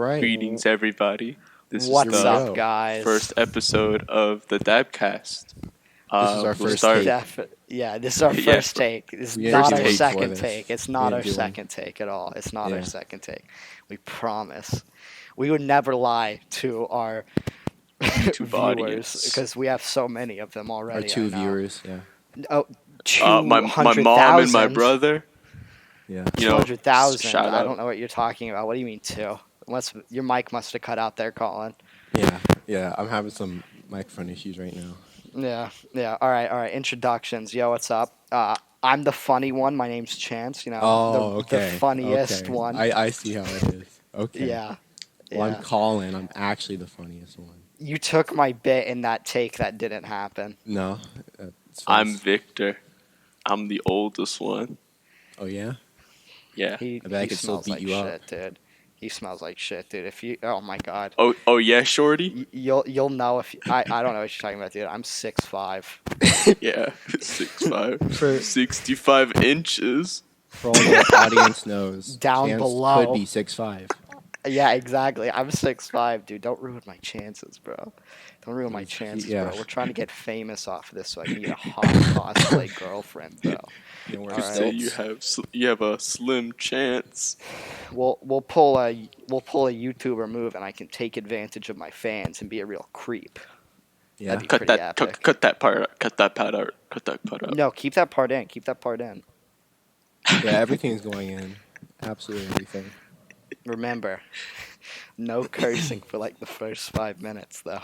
right. Greetings, everybody. This What's is the up, guys? first episode of the Dabcast. This is our we'll first start. take. Yeah, this is our Yeah, first take. It's We not didn't our do one second before this. take. It's We not didn't our do one. second take at all. It's not our Yeah. second take. We promise. We would never lie to our YouTube viewers audience. because we have so many of them Our already. two I know. viewers, yeah. Oh, My mom and my brother. Yeah. You know, 200,000. shout I out. don't know what you're talking about. What do you mean two? Unless your mic must have cut out there, Colin. Yeah. I'm having some microphone issues right now. Yeah. All right. Introductions. Yo, what's up? I'm the funny one. My name's Chance. You know, Okay. the funniest okay. one. I see how it is. Okay. Yeah. Well, Yeah. I'm Colin. I'm actually the funniest one. You took my bit in that take that didn't happen. No. It's I'm false. Victor. I'm the oldest one. Oh, yeah? Yeah. He I bet I could still smells beat like you shit, up. dude. He smells like shit, dude. If you, oh my god, Oh yeah, shorty. you'll know if I don't know what you're talking about, dude. I'm 6'5". Yeah, 6'5", For, 65 inches. for all the audience knows, Down Chance below. could be 6'5". Yeah, exactly. I'm 6'5", dude. Don't ruin my chances, bro. Don't ruin my chances, Yeah. bro. We're trying to get famous off of this so I can get a hot cosplay girlfriend, bro. You know, we're All right. Say you have a slim chance. We'll pull a YouTuber move, and I can take advantage of my fans and be a real creep. Yeah. That'd be Cut pretty that. epic. Cut that part out. Cut that part out. Cut that part out. No, keep that part in. Keep that part in. Yeah, everything's going in. Absolutely everything. Remember, no cursing for like the first 5 minutes, though.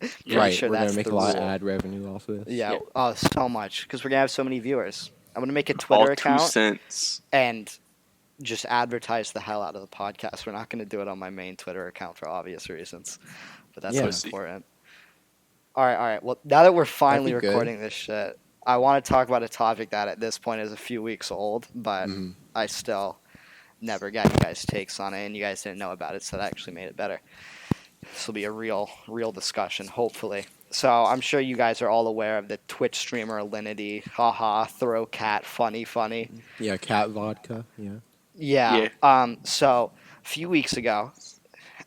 Pretty Right. sure We're going that's to make the a lot of rule. ad revenue off of this. Yeah. Yeah. Oh, so much because we're gonna have so many viewers. I'm gonna make a All Twitter 2 account cents. and just advertise the hell out of the podcast. We're not gonna do it on my main Twitter account for obvious reasons, but that's Yeah. not important. All right. Well, now that we're finally That'd be good. recording this shit, I want to talk about a topic that at this point is a few weeks old, but Mhm. I still never got you guys' takes on it, and you guys didn't know about it, so that actually made it better. This will be a real discussion, hopefully. So I'm sure you guys are all aware of the Twitch streamer Alinity. Haha, throw cat, funny. Yeah, cat vodka. Yeah. Yeah. So a few weeks ago,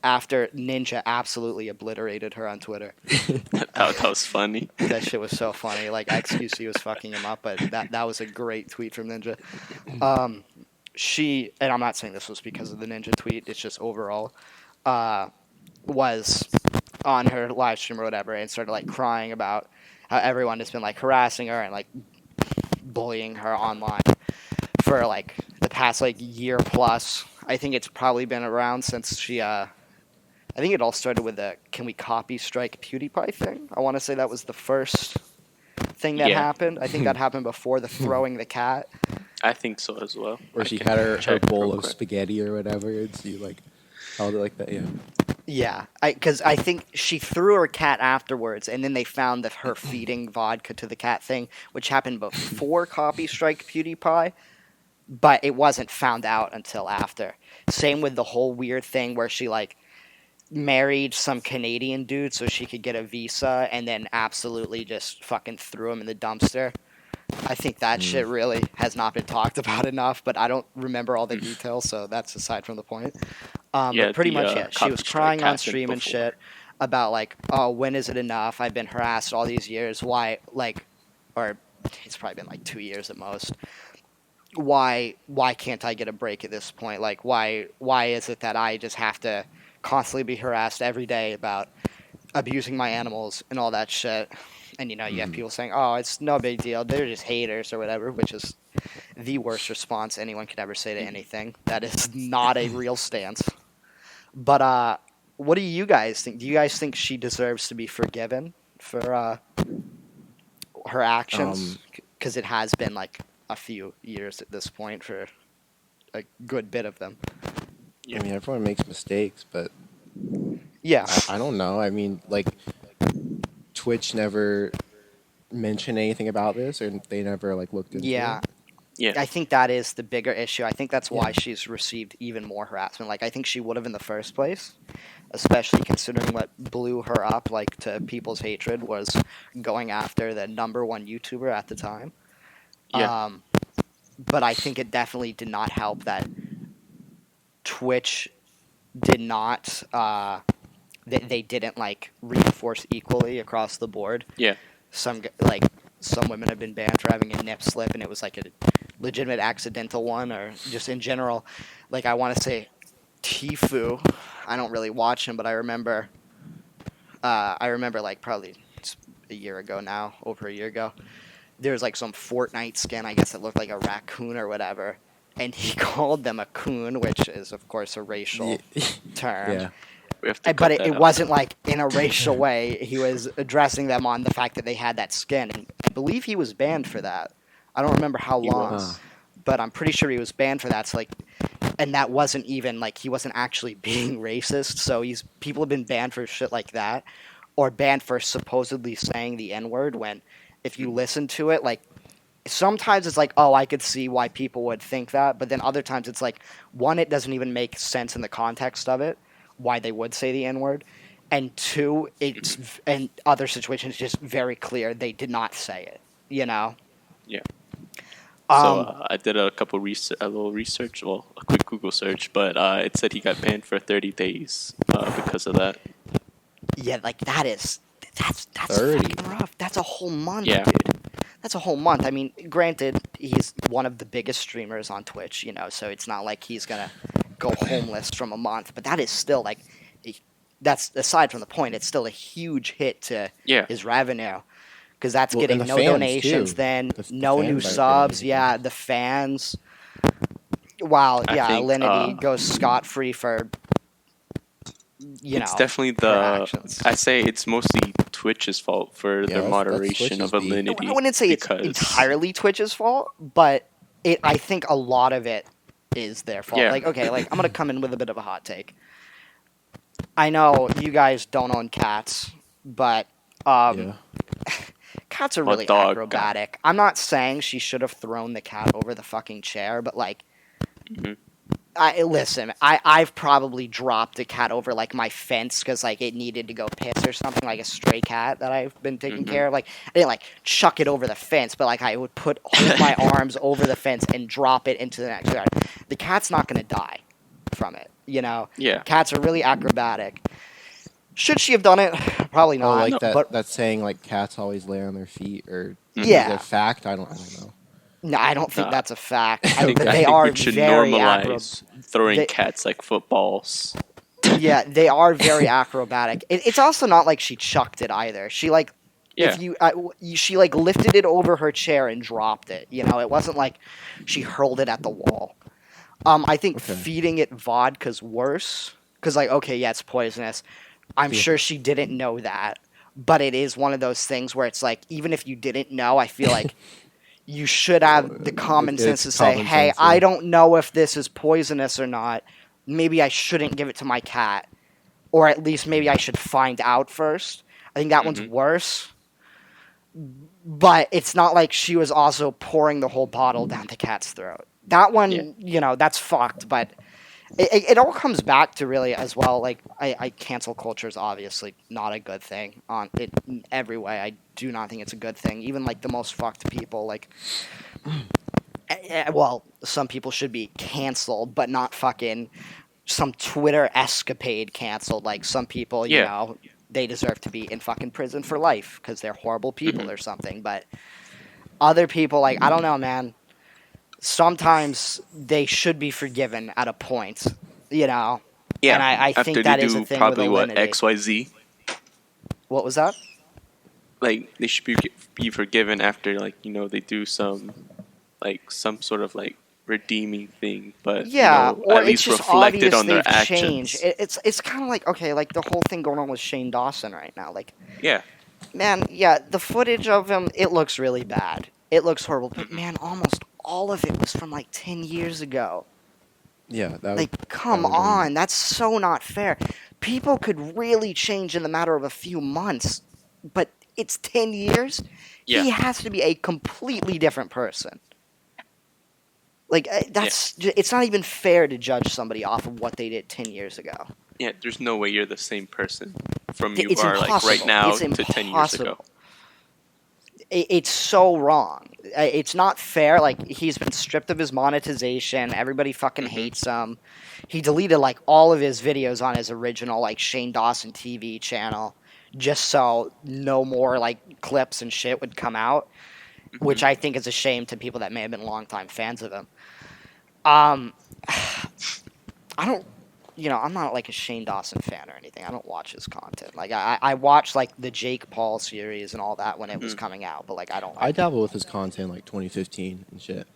after Ninja absolutely obliterated her on Twitter, That was funny. that shit was so funny. Like XQC was fucking him up, but that was a great tweet from Ninja. She, and I'm not saying this was because of the Ninja tweet. It's just overall, was on her live stream or whatever and started like crying about how everyone has been like harassing her and like bullying her online for like the past like year plus. I think it's probably been around since she I think it all started with the "Can we copy strike PewDiePie" thing. I want to say that was the first thing that Yeah. happened. I think that happened before the throwing the cat. I think so as well. Or I she can had her check bowl real of quick. spaghetti or whatever, and she like held it like that. Yeah. Yeah, because I think she threw her cat afterwards, and then they found that her feeding vodka to the cat thing, which happened before Copy Strike PewDiePie, but it wasn't found out until after. Same with the whole weird thing where she like married some Canadian dude so she could get a visa, and then absolutely just fucking threw him in the dumpster. I think that shit really has not been talked about enough, but I don't remember all the details, so that's aside from the point. Yeah, But pretty the, much, yeah, she Copy was Strike crying on happened stream and before. shit about like, oh, when is it enough? I've been harassed all these years. Why, like, or it's probably been like 2 years at most. Why can't I get a break at this point? Like, why is it that I just have to constantly be harassed every day about abusing my animals and all that shit? And you know, you have people saying, "Oh, it's no big deal. They're just haters or whatever," which is the worst response anyone could ever say to anything. That is not a real stance. But what do you guys think? Do you guys think she deserves to be forgiven for her actions? Because it has been like a few years at this point for a good bit of them. Yeah. I mean, everyone makes mistakes, but Yeah. I don't know. I mean, like, Twitch never mentioned anything about this, or they never like looked into Yeah. it. Yeah. I think that is the bigger issue. I think that's why Yeah. she's received even more harassment. Like, I think she would have in the first place, especially considering what blew her up, like, to people's hatred was going after the #1 YouTuber at the time. Yeah. But I think it definitely did not help that Twitch did not. They didn't like reinforce equally across the board. Yeah. Some women have been banned for having a nip slip, and it was like a legitimate accidental one, or just in general. Like I want to say, Tifu. I don't really watch him, but I remember. Like probably a year ago now, over a year ago. There was like some Fortnite skin, I guess it looked like a raccoon or whatever, and he called them a coon, which is of course a racial term. Yeah. We have to But cut that it out. wasn't like in a racial way. He was addressing them on the fact that they had that skin, and I believe he was banned for that. I don't remember how He long, was. but I'm pretty sure he was banned for that. So like, and that wasn't even like he wasn't actually being racist. So people have been banned for shit like that, or banned for supposedly saying the N word. When if you listen to it, like sometimes it's like, oh, I could see why people would think that, but then other times it's like, one, it doesn't even make sense in the context of it, why they would say the N word, and two, it's in other situations just very clear they did not say it. You know. Yeah. Um, So I did a little research, well, a quick Google search, but it said he got banned for 30 days because of that. Yeah, like that's 30. fucking rough. That's a whole month, Yeah. dude. That's a whole month. I mean, granted, he's one of the biggest streamers on Twitch, so it's not like he's gonna go homeless from a month. But that is still like, that's aside from the point. It's still a huge hit to Yeah. his revenue, because that's Well, getting and the no fans, donations, too. then The no new fans aren't subs. getting Yeah, the fans. Wow, I yeah, think, Alinity goes scot free for It's definitely her actions. I say it's mostly Twitch's fault for Yeah, their that's moderation of Twitch's beef. Alinity. I wouldn't say it's because, entirely Twitch's fault, but I think a lot of it is their fault. Yeah. Like, okay, like I'm gonna come in with a bit of a hot take. I know you guys don't own cats, but Yeah. cats are Well, really dog acrobatic. I'm not saying she should have thrown the cat over the fucking chair, but like, Mhm. I've probably dropped a cat over like my fence because like it needed to go piss or something, like a stray cat that I've been taking Mhm. care of. Like I didn't like chuck it over the fence, but like I would hold my arms over the fence and drop it into the next yard. The cat's not gonna die from it, Yeah. Cats are really acrobatic. Should she have done it? Probably Or not. like that But that saying like cats always lay on their feet, or Yeah. is it a fact? I don't know. no, I don't think Nah. that's a fact. I think, But I they think are we should very normalize throwing they- cats like footballs. Yeah, they are very acrobatic. It's also not like she chucked it either. She like, Yeah. if she like lifted it over her chair and dropped it. It wasn't like she hurled it at the wall. I think Okay. feeding it vodka's worse because like, okay, yeah, it's poisonous. I'm Yeah. sure she didn't know that, but it is one of those things where it's like, even if you didn't know, I feel like you should have the common sense to It's say, common hey, sense, I yeah. don't know if this is poisonous or not. Maybe I shouldn't give it to my cat. Or at least maybe I should find out first. I think that one's Mhm. worse. But it's not like she was also pouring the whole bottle down the cat's throat. That one, that's fucked. But it all comes back to really as well. Like I cancel culture is obviously not a good thing on it in every way. I do not think it's a good thing. Even like the most fucked people, like well, some people should be canceled, but not fucking some Twitter escapade canceled. Like some people, Yeah. they deserve to be in fucking prison for life because they're horrible people Mhm. or something. But other people, like I don't know, man. Sometimes they should be forgiven at a point, Yeah. And I After think they that is a do thing probably with what Alinity. XYZ. What was that? Like they should be forgiven after they do some sort of redeeming thing, but Yeah, or at it's least just reflected obvious on their they've actions. changed. It's kind of like, okay, like the whole thing going on with Shane Dawson right now. Like, Yeah. man, yeah, the footage of him, it looks really bad. It looks horrible. But man, almost all of it was from like 10 years ago. Yeah, that Like, come that would really- on, that's so not fair. People could really change in the matter of a few months, but it's 10 years? Yeah. He has to be a completely different person. Like, it's not even fair to judge somebody off of what they did 10 years ago. Yeah, there's no way you're the same person from It's you are right impossible. now It's to 10 years ago. impossible. it's so wrong. It's not fair. Like, he's been stripped of his monetization. Everybody fucking hates him. He deleted like all of his videos on his original like Shane Dawson TV channel just so no more like clips and shit would come out, which I think is a shame to people that may have been longtime fans of him. I don't, I'm not like a Shane Dawson fan or anything. I don't watch his content. Like I watched like the Jake Paul series and all that when it was coming out, but like I don't. I dabble with his content like 2015 and shit.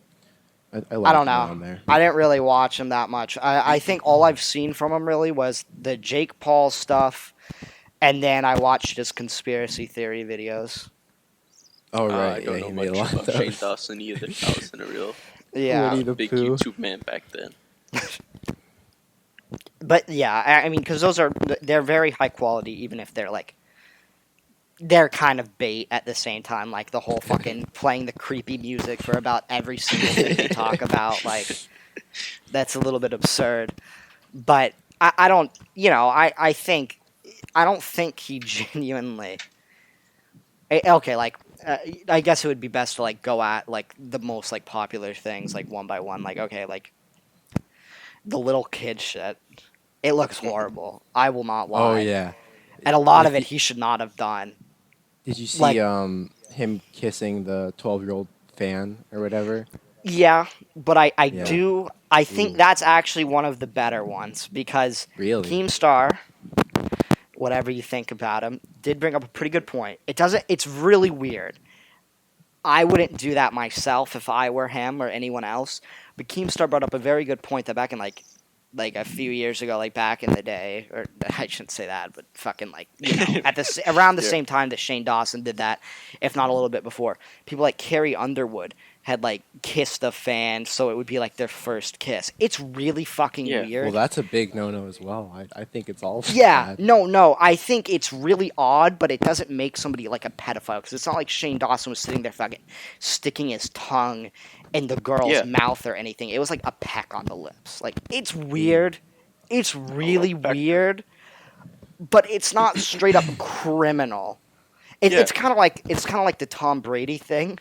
I I like don't him around know. there. I didn't really watch him that much. I think all I've seen from him really was the Jake Paul stuff, and then I watched his conspiracy theory videos. Oh right, I don't yeah, know he made a much lot about of Shane those. Dawson either. I wasn't a real Yeah, Winnie the big Pooh. YouTube man back then. but yeah, I mean, because they're very high quality, even if they're kind of bait at the same time. Like the whole fucking playing the creepy music for about every single thing they talk about. Like that's a little bit absurd. But I don't, I don't think he genuinely. Okay, like I guess it would be best to like go at like the most like popular things like one by one. Like okay, like the little kid shit. It looks horrible. I will not lie. Oh yeah. And a lot Like of it he should not have done. Did you see Like- him kissing the 12-year-old fan or whatever? Yeah, but I Yeah. I think Ooh. that's actually one of the better ones because Really? Keemstar, whatever you think about him, did bring up a pretty good point. It's really weird. I wouldn't do that myself if I were him or anyone else, but Keemstar brought up a very good point that back in like a few years ago, like back in the day, or I shouldn't say that, but fucking like at around the Yeah. same time that Shane Dawson did that, if not a little bit before, people like Carrie Underwood had like kissed a fan, so it would be like their first kiss. It's really fucking Yeah. weird. Well, that's a big no-no as well. I think it's all Yeah, bad. no, I think it's really odd, but it doesn't make somebody like a pedophile because it's not like Shane Dawson was sitting there fucking sticking his tongue in the girl's Yeah. mouth or anything. It was like a peck on the lips. Like it's weird. It's really peck. weird, but it's not straight up criminal. Yeah. It's kind of like the Tom Brady thing.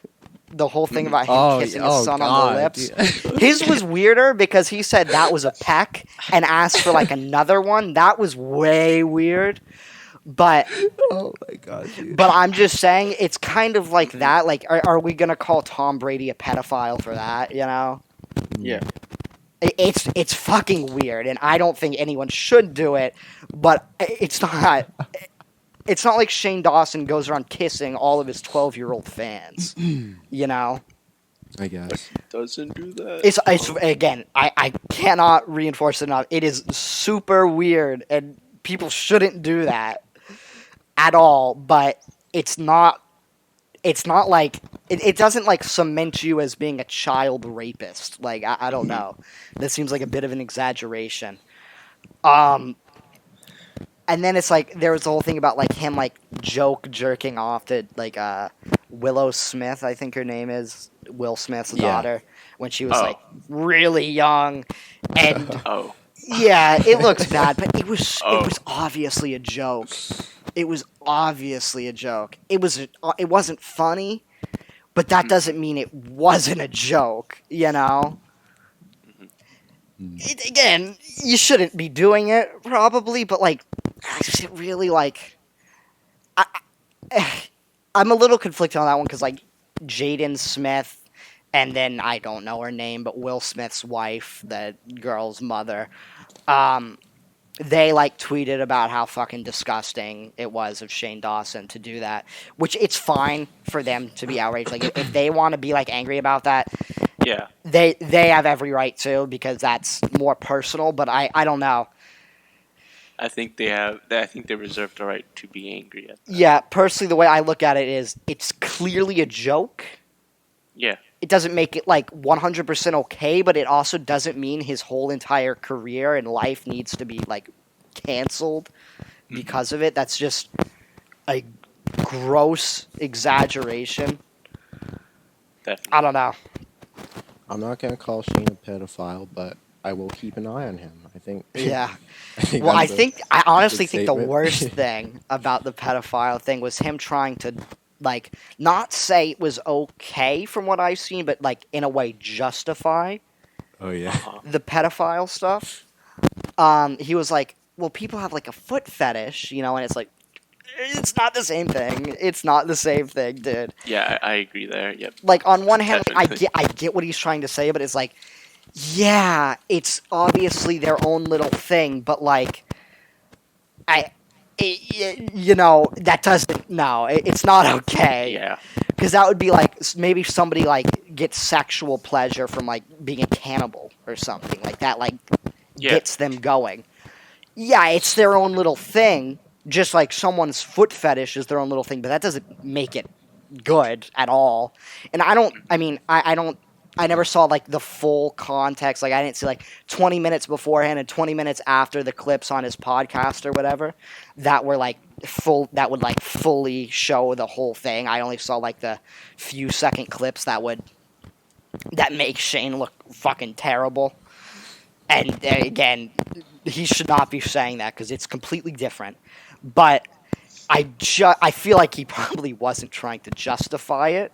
The whole thing about him Oh, kissing oh, his son on God, the lips. dude. His was weirder because he said that was a peck and asked for like another one. That was way weird. But Oh my god, dude. but I'm just saying it's kind of like that. Like, are we gonna call Tom Brady a pedophile for that? You know, Yeah. it's fucking weird, and I don't think anyone should do it. But it's not. It's not like Shane Dawson goes around kissing all of his 12-year-old fans. You know. I guess. Doesn't do that. It's again, I cannot reinforce it enough. It is super weird, and people shouldn't do that at all. But it's not. It's not like it doesn't like cement you as being a child rapist. Like I don't know. That seems like a bit of an exaggeration. And then it's like there was the whole thing about like him like jerking off to like Willow Smith, I think her name is, Will Smith's Yeah. daughter, when she was Oh. like really young, and Oh. yeah, it looks bad, but it was Oh. obviously a joke. It was obviously a joke. It wasn't funny, but that doesn't mean it wasn't a joke. You know. Again, you shouldn't be doing it, probably, but like, is it really like? I'm a little conflicted on that one because like, Jaden Smith, and then I don't know her name, but Will Smith's wife, the girl's mother, they like tweeted about how fucking disgusting it was of Shane Dawson to do that, which it's fine for them to be outraged. Like if they want to be like angry about that, Yeah. they have every right to because that's more personal. But I don't know. I think they have. I think they reserve the right to be angry at that. Yeah, personally, the way I look at it is it's clearly a joke. Yeah. It doesn't make it like 100% okay, but it also doesn't mean his whole entire career and life needs to be like canceled because of it. That's just a gross exaggeration. Definitely. I don't know. I'm not gonna call Shane a pedophile, but I will keep an eye on him. I think. Yeah. I think Well, that's I honestly good think the statement. worst thing about the pedophile thing was him trying to like not say it was okay from what I've seen, but like in a way justify Oh yeah. Uh-huh. the pedophile stuff. He was like, well, people have like a foot fetish, you know, and it's like, it's not the same thing. It's not the same thing, dude. Yeah, I agree there. Yep. Like on one hand, like, Definitely. I get what he's trying to say, but it's like, yeah, it's obviously their own little thing, but like, you know, that doesn't. No, it's not okay. Yeah. Because that would be like maybe somebody like gets sexual pleasure from like being a cannibal or something like that. Like Yeah. gets them going. Yeah, it's their own little thing. Just like someone's foot fetish is their own little thing, but that doesn't make it good at all. And I don't. I mean, I don't. I never saw like the full context. Like I didn't see like 20 minutes beforehand and 20 minutes after the clips on his podcast or whatever that were like full. That would like fully show the whole thing. I only saw like the few second clips that make Shane look fucking terrible. And again, he should not be saying that because it's completely different. But I feel like he probably wasn't trying to justify it.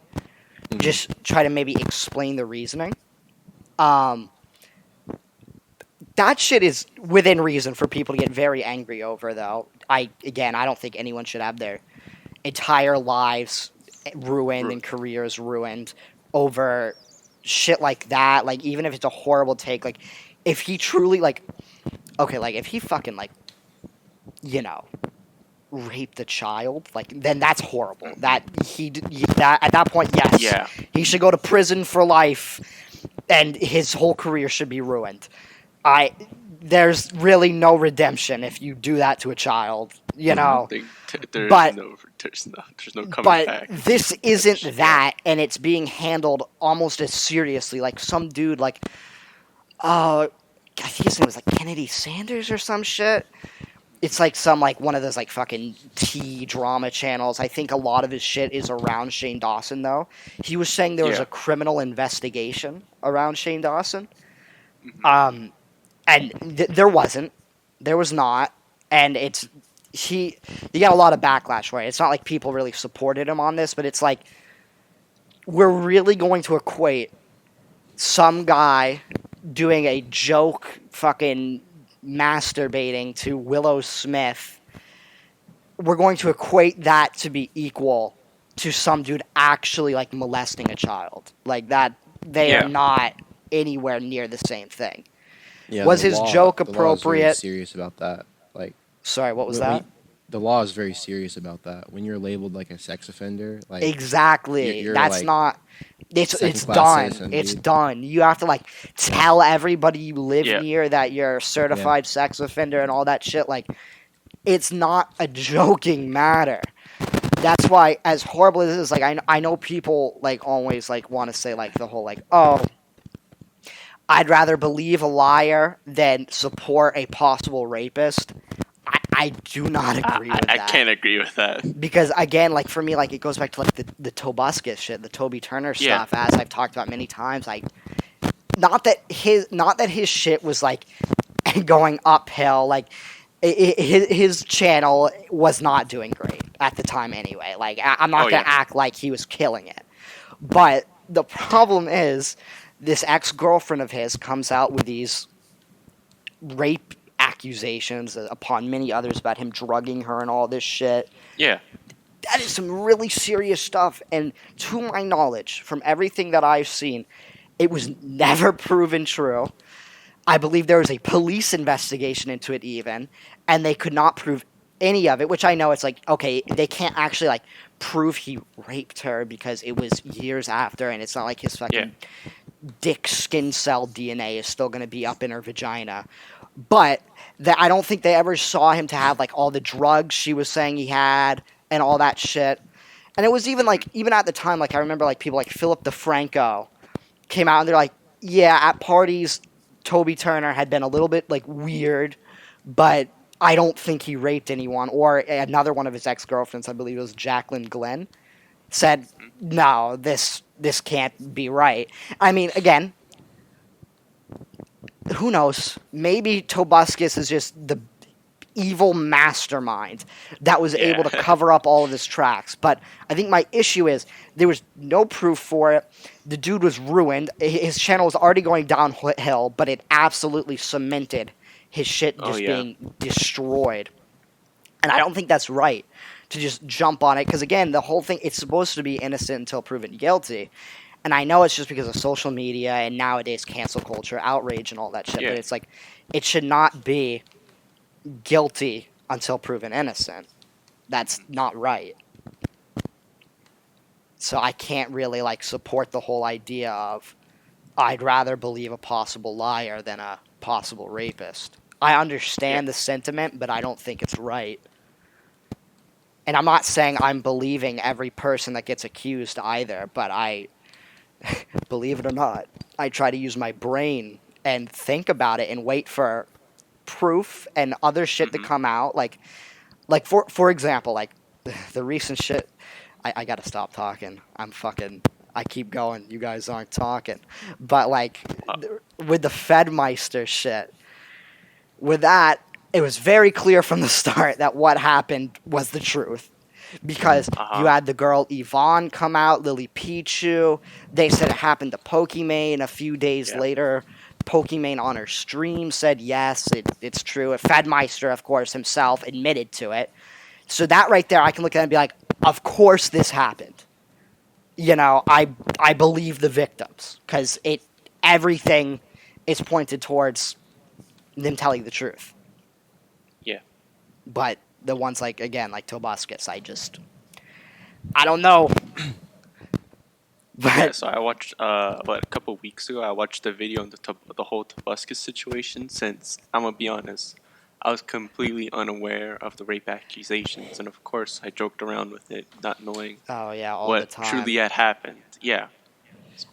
Just try to maybe explain the reasoning. That shit is within reason for people to get very angry over, though. I don't think anyone should have their entire lives ruined and careers ruined over shit like that. Like, even if it's a horrible take, like, if he truly, like, okay, like, if he fucking, like, you know, raped a child, like, then that's horrible. That at that point, yes, Yeah. he should go to prison for life, and his whole career should be ruined. There's really no redemption if you do that to a child, you know. There's But- there's no coming But back. this isn't that, and it's being handled almost as seriously. Like some dude, like, I think his name was like Kennedy Sanders or some shit. It's like some like one of those like fucking T drama channels. I think a lot of his shit is around Shane Dawson though. He was saying there was Yeah. a criminal investigation around Shane Dawson. Mm-hmm. And there wasn't. There was not. And he got a lot of backlash for it. It's not like people really supported him on this, but it's like we're really going to equate some guy doing a joke fucking masturbating to Willow Smith. We're going to equate that to be equal to some dude actually like molesting a child. Like that they Yeah. are not anywhere near the same thing. Yeah, Was the his law- joke the law is very appropriate? serious about that. Like, Sorry, what was when- that? the law is very serious about that. When you're labeled like a sex offender, like Exactly. you're That's like not. It's second-class done. citizen, It's dude. done. You have to like tell everybody you live Yeah. near that you're a certified sex offender and all that shit. Like, it's not a joking matter. That's why, as horrible as it is, like I know people like always like want to say like the whole like, oh, I'd rather believe a liar than support a possible rapist. I do not agree with I that. can't agree with that. Because again, like for me, like it goes back to like the Tobuscus shit, the Toby Turner Yeah. stuff. As I've talked about many times, not that his shit was like going uphill. Like his channel was not doing great at the time anyway. Like I'm not Oh, gonna yeah. act like he was killing it. But the problem is, this ex-girlfriend of his comes out with these rape accusations upon many others about him drugging her and all this shit. Yeah. That is some really serious stuff, and to my knowledge, from everything that I've seen, it was never proven true. I believe there was a police investigation into it even, and they could not prove any of it, which I know it's like, okay, they can't actually like prove he raped her because it was years after, and it's not like his fucking dick skin cell DNA is still going to be up in her vagina. But I don't think they ever saw him to have like all the drugs she was saying he had and all that shit. And it was even like, even at the time, like I remember like people like Philip DeFranco came out and they're like, yeah, at parties, Toby Turner had been a little bit like weird, but I don't think he raped anyone. Or another one of his ex-girlfriends, I believe it was Jacqueline Glenn, said, no, this can't be right. I mean, again, who knows? Maybe Tobuscus is just evil mastermind that was able to Yeah. cover up all of his tracks. But I think my issue is there was no proof for it. The dude was ruined. His channel was already going downhill, but it absolutely cemented his shit Oh just yeah. being destroyed. And I don't think that's right to just jump on it because, again, the whole thing, it's supposed to be innocent until proven guilty. And I know it's just because of social media and nowadays cancel culture, outrage, and all that shit, Yeah. but it's like it should not be guilty until proven innocent. That's not right. So I can't really like support the whole idea of I'd rather believe a possible liar than a possible rapist. I understand Yeah. the sentiment, but I don't think it's right. And I'm not saying I'm believing every person that gets accused either, but I, believe it or not, I try to use my brain and think about it and wait for proof and other shit to come out. Like for example, like the recent shit. I gotta stop talking. I keep going. You guys aren't talking. But like with the Fedmeister shit, with that, it was very clear from the start that what happened was the truth. Because you had the girl Yvonne come out, Lily Pichu. They said it happened to Pokimane. A few days Yeah. later, Pokimane on her stream said yes, it's true. Fedmeister, of course, himself admitted to it. So that right there, I can look at it and be like, of course this happened. You know, I believe the victims because everything is pointed towards them telling the truth. Yeah. But the ones like again like Tobuscus, I don't know. Yeah, But so I watched a couple weeks ago. I watched a video on the whole Tobuscus situation. Since I'm gonna be honest, I was completely unaware of the rape accusations, and of course, I joked around with it, not knowing oh yeah, all the what time. truly had happened. Yeah,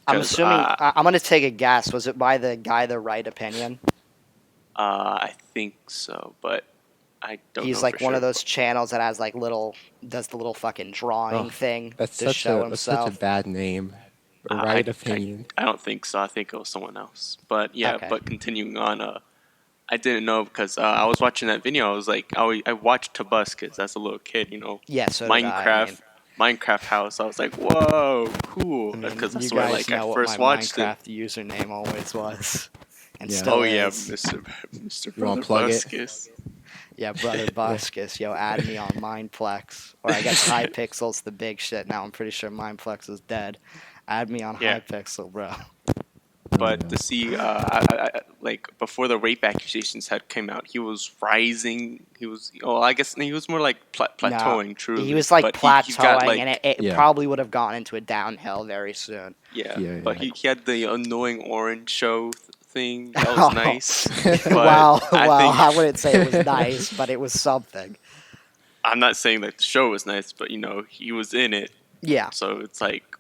I'm 'cause, assuming I'm gonna take a guess. Was it by the guy the right opinion? I think so, but I don't He's know for like one sure. of those channels that has like does the little fucking drawing Oh, thing that's to show that's such a himself. bad name. A I, right I opinion. I don't think so. I think it was someone else. But yeah, Okay. but continuing on, I didn't know because I was watching that video. I was like, I watched Tobuscus as a little kid, Yeah, so did I. Minecraft house. I was like, whoa, cool. I mean, Because you that's where guys like I know what first my watched it. Minecraft username always was, and Yeah. still Oh yeah, is. Mr. You wanna Brother plug it? Buscus. Yeah, brother Buscus, yo, add me on Mindplex, or I guess Hypixel's the big shit now. I'm pretty sure Mindplex is dead. Add me on Yeah. Hypixel, bro. But yeah. to see, like before the rape accusations had came out, he was rising. He was, I guess he was more like plateauing. No, Truly, he was like but plateauing, he got like, and it Yeah. probably would have gone into a downhill very soon. yeah, Yeah, but yeah. he had the annoying orange show thing. That was nice. But Well, I I think wouldn't say it was nice, but it was something. I'm not saying that the show was nice, but he was in it, Yeah, so it's like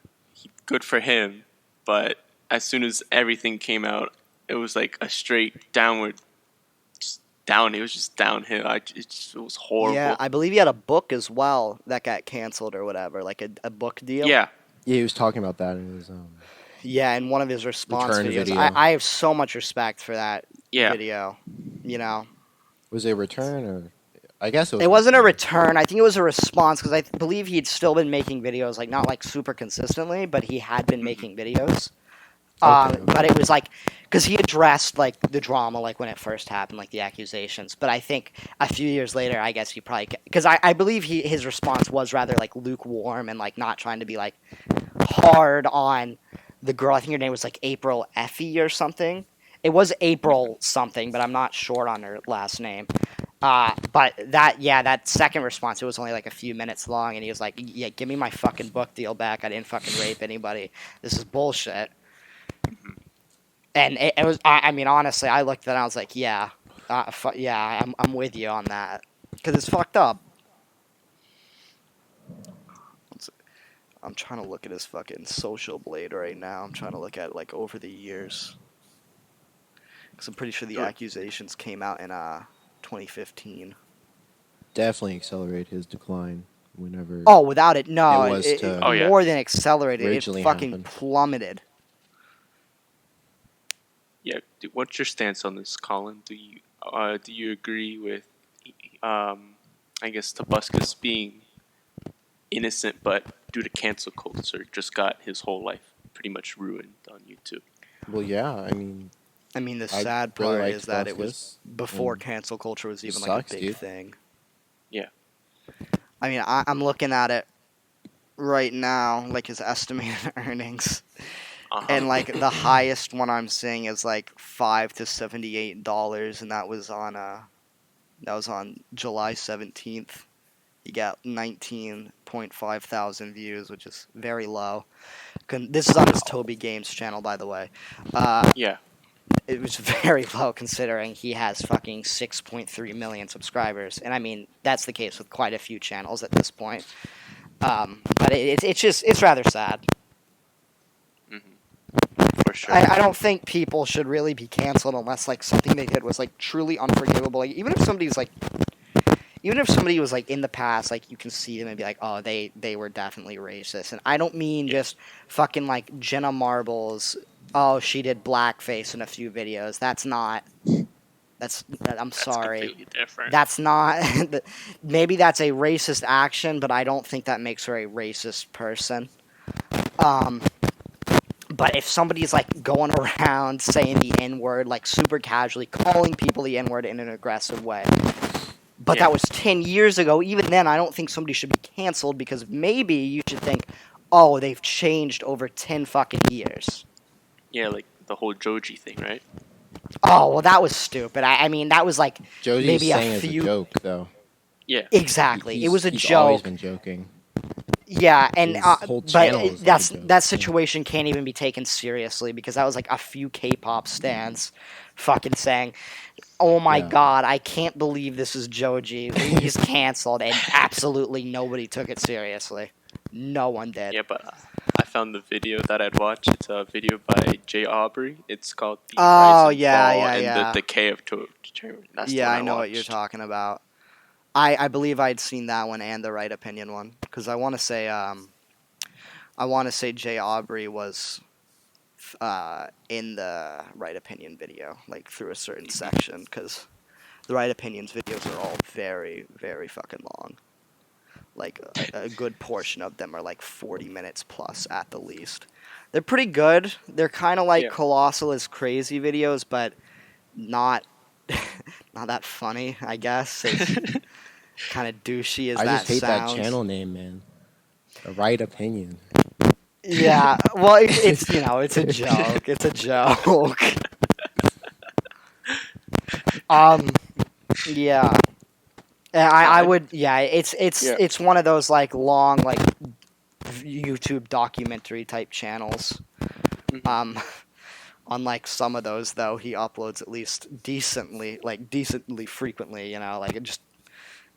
good for him. But as soon as everything came out, it was like a straight downward, just down. It was just downhill. It was horrible. yeah. I believe he had a book as well that got canceled or whatever, like a book deal. Yeah. Yeah, he was talking about that in his Yeah, in one of his response Return videos. video. I have so much respect for that Yeah. video. You know, was it a return or I guess it was. it wasn't a return. I think it was a response because I believe he'd still been making videos, like not like super consistently, but he had been making videos. Okay. But it was like because he addressed like the drama, like when it first happened, like the accusations. But I think a few years later, I guess he probably because I believe his response was rather like lukewarm and like not trying to be like hard on the girl. I think her name was like April Effie or something. It was April something, but I'm not sure on her last name. But that second response, it was only like a few minutes long, and he was like, "Yeah, give me my fucking book deal back. I didn't fucking rape anybody. This is bullshit." And it was, I mean, honestly, I looked at it and I was like, yeah, I'm with you on that. Because it's fucked up. I'm trying to look at his fucking social blade right now. I'm trying to look at, like, over the years. Because I'm pretty sure the accusations came out in 2015. Definitely accelerate his decline whenever. Oh, without it, no. It was to Oh, yeah. More than accelerated. It originally fucking happened. plummeted. Yeah. What's your stance on this, Colin? Do you agree with I guess Tobuscus being innocent, but due to cancel culture, just got his whole life pretty much ruined on YouTube. Well, yeah. I mean, The I sad really part like is that it was Tobuscus, before and cancel culture was it even like sucks, a big dude. thing. Yeah. I'm looking at it right now, like his estimated earnings, and like the highest one I'm seeing is like $5 to $78, and that was on July 17th. He got 19.5 thousand views, which is very low. This is on his Toby Games channel, by the way. Yeah. It was very low considering he has fucking 6.3 million subscribers, and I mean that's the case with quite a few channels at this point. But it's rather sad. For sure. I don't think people should really be canceled unless like something they did was like truly unforgivable. Like, even if somebody was like in the past, like you can see them and be like, oh, they were definitely racist. And I don't mean just fucking like Jenna Marbles. Oh, she did blackface in a few videos. I'm sorry. Completely different. That's not. Maybe that's a racist action, but I don't think that makes her a racist person. But if somebody's like going around saying the N-word, like super casually, calling people the N-word in an aggressive way, but that was 10 years ago, even then I don't think somebody should be canceled, because maybe you should think, oh, they've changed over 10 fucking years. Yeah, like the whole Joji thing, right? Oh, well, that was stupid. I mean, that was like Joji's maybe saying a it's few. a joke, though. Yeah. Exactly, it was a He's joke. always been joking. Yeah, and His whole channel is like a joke, that situation can't even be taken seriously, because that was like a few K-pop stans fucking saying, "Oh my Yeah. god, I can't believe this is Joji. He's canceled," and absolutely nobody took it seriously. No one did. Yeah, but I found the video that I'd watch. It's a video by Jay Aubrey. It's called The Oh, Rise and yeah, Fall yeah, and yeah. the Decay of Toad. That's the Yeah, one I know what you're watched. talking about. I believe I'd seen that one and the Right Opinion one, because I want to say Jay Aubrey was in the Right Opinion video, like through a certain section, because the Right Opinion's videos are all very, very fucking long. Like a good portion of them are like 40 minutes plus at the least. They're pretty good. They're kind of like Yeah. Colossal is Crazy videos, but not not that funny, I guess. It's kind of douchey as I that just hate sounds. that channel name, man. The Right Opinion. Yeah, well, it's it's a joke. It's a joke. Yeah. I would, yeah. It's one of those like long like YouTube documentary type channels. Unlike some of those, though, he uploads at least decently frequently. Like it just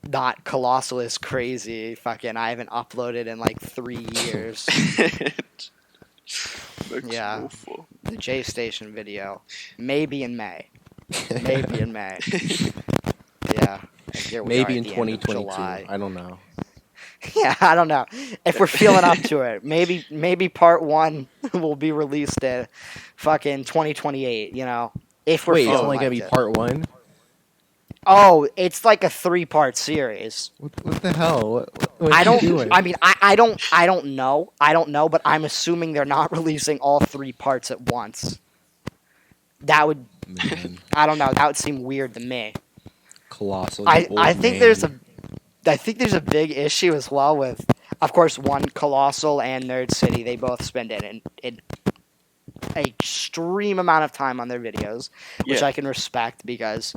not Colossal is Crazy. Fucking, I haven't uploaded in like 3 years. Looks Yeah. awful. The J Station video, maybe in May. Maybe in May. Yeah. And here we are Maybe at in the end of 2022. July. I don't know. Yeah, I don't know if we're feeling up to it. Maybe part 1 will be released at fucking 2028. If we're Wait, it's feeling only like gonna be it. part 1. Oh, it's like a 3-part series. What the hell? What I you don't. doing? I mean, I don't know. I don't know, but I'm assuming they're not releasing all 3 parts at once. That would. Man, I don't know. That would seem weird to me. Colossal. I old think man. there's a big issue as well with, of course, one, Colossal and Nerd City. They both spend an extreme amount of time on their videos, which Yeah. I can respect, because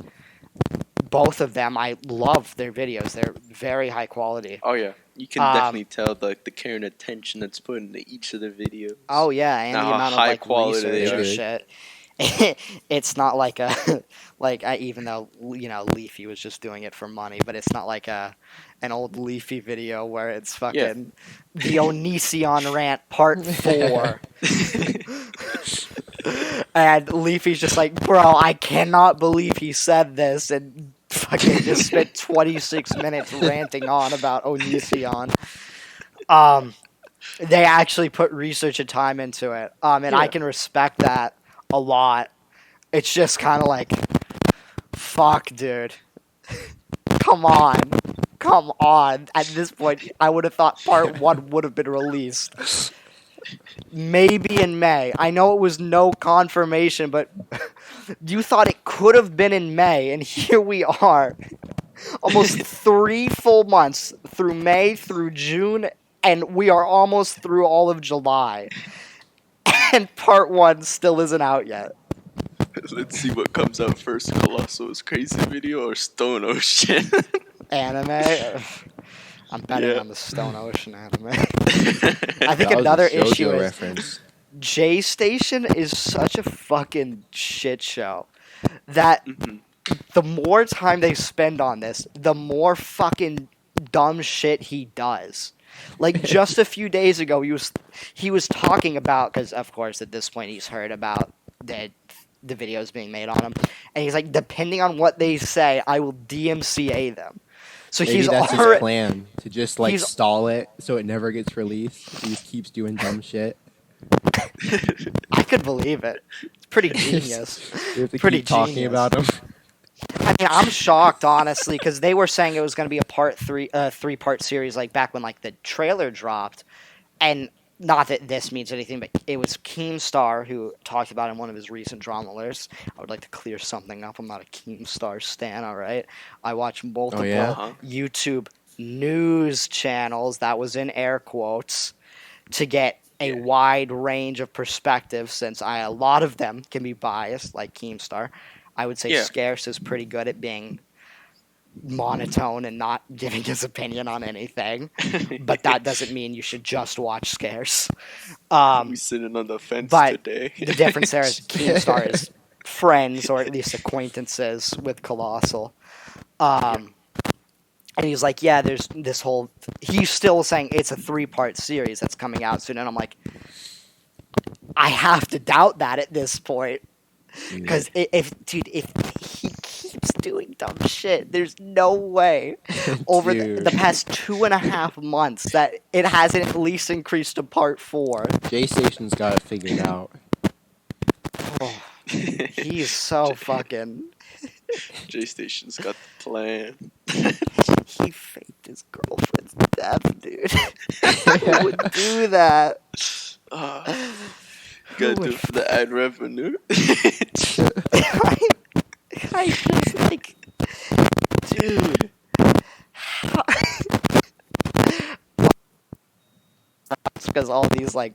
both of them, I love their videos. They're very high quality. Oh yeah, you can definitely tell the care and attention that's put into each of the videos. Oh yeah, and Now, the how amount of high like quality they research and are. shit. It's not like even though Leafy was just doing it for money, but it's not like an old Leafy video where it's fucking the Onision rant part 4. And Leafy's just like, bro, I cannot believe he said this, and fucking just spent 26 minutes ranting on about Onision. They actually put research and time into it, and I can respect that a lot. It's just kind of like, fuck, dude. come on. Come on. At this point, I would have thought part 1 would have been released. Maybe in May. I know it was no confirmation, but you thought it could have been in May, and here we are. Almost 3 full months through May, through June, and we are almost through all of July. And part 1 still isn't out yet. Let's see what comes out first, Colosso's crazy video or Stone Ocean. Anime? Ugh. I'm betting Yeah. on the Stone Ocean anime. I That think was a another shoujo issue is reference. J Station is such a fucking shit show that Mhm. the more time they spend on this, the more fucking dumb shit he does. Like just a few days ago, he was talking about, because of course at this point he's heard about the videos being made on him, and he's like, depending on what they say, I will DMCA them. So Maybe he's that's his already plan, to just like he's- stall it so it never gets released. He just keeps doing dumb shit. I could believe it. It's pretty genius. We have to Pretty keep talking genius. about him. I mean, I'm shocked, honestly, because they were saying it was going to be a three-part series, like back when like the trailer dropped, and not that this means anything, but it was Keemstar who talked about in one of his recent drama alerts. I would like to clear something up. I'm not a Keemstar stan, all right? I watch multiple yeah? Uh-huh. YouTube news channels, that was in air quotes, to get a wide range of perspectives, since a lot of them can be biased, like Keemstar. I would say Yeah. Scarce is pretty good at being monotone and not giving his opinion on anything, but that doesn't mean you should just watch Scarce. We sitting on the fence but today. The difference there is Keemstar is friends, or at least acquaintances, with Colossal. And he's like, yeah, there's this whole... He's still saying it's a 3-part series that's coming out soon, and I'm like, I have to doubt that at this point. Because if he keeps doing dumb shit, there's no way over Dude. the past 2.5 months that it hasn't at least increased to part 4. J Station's got it figured out. Oh, he's so fucking... J Station's got the plan. He faked his girlfriend's death, dude. Who would do that? Gotta do it for the ad revenue. I just like, dude. It's because all these like,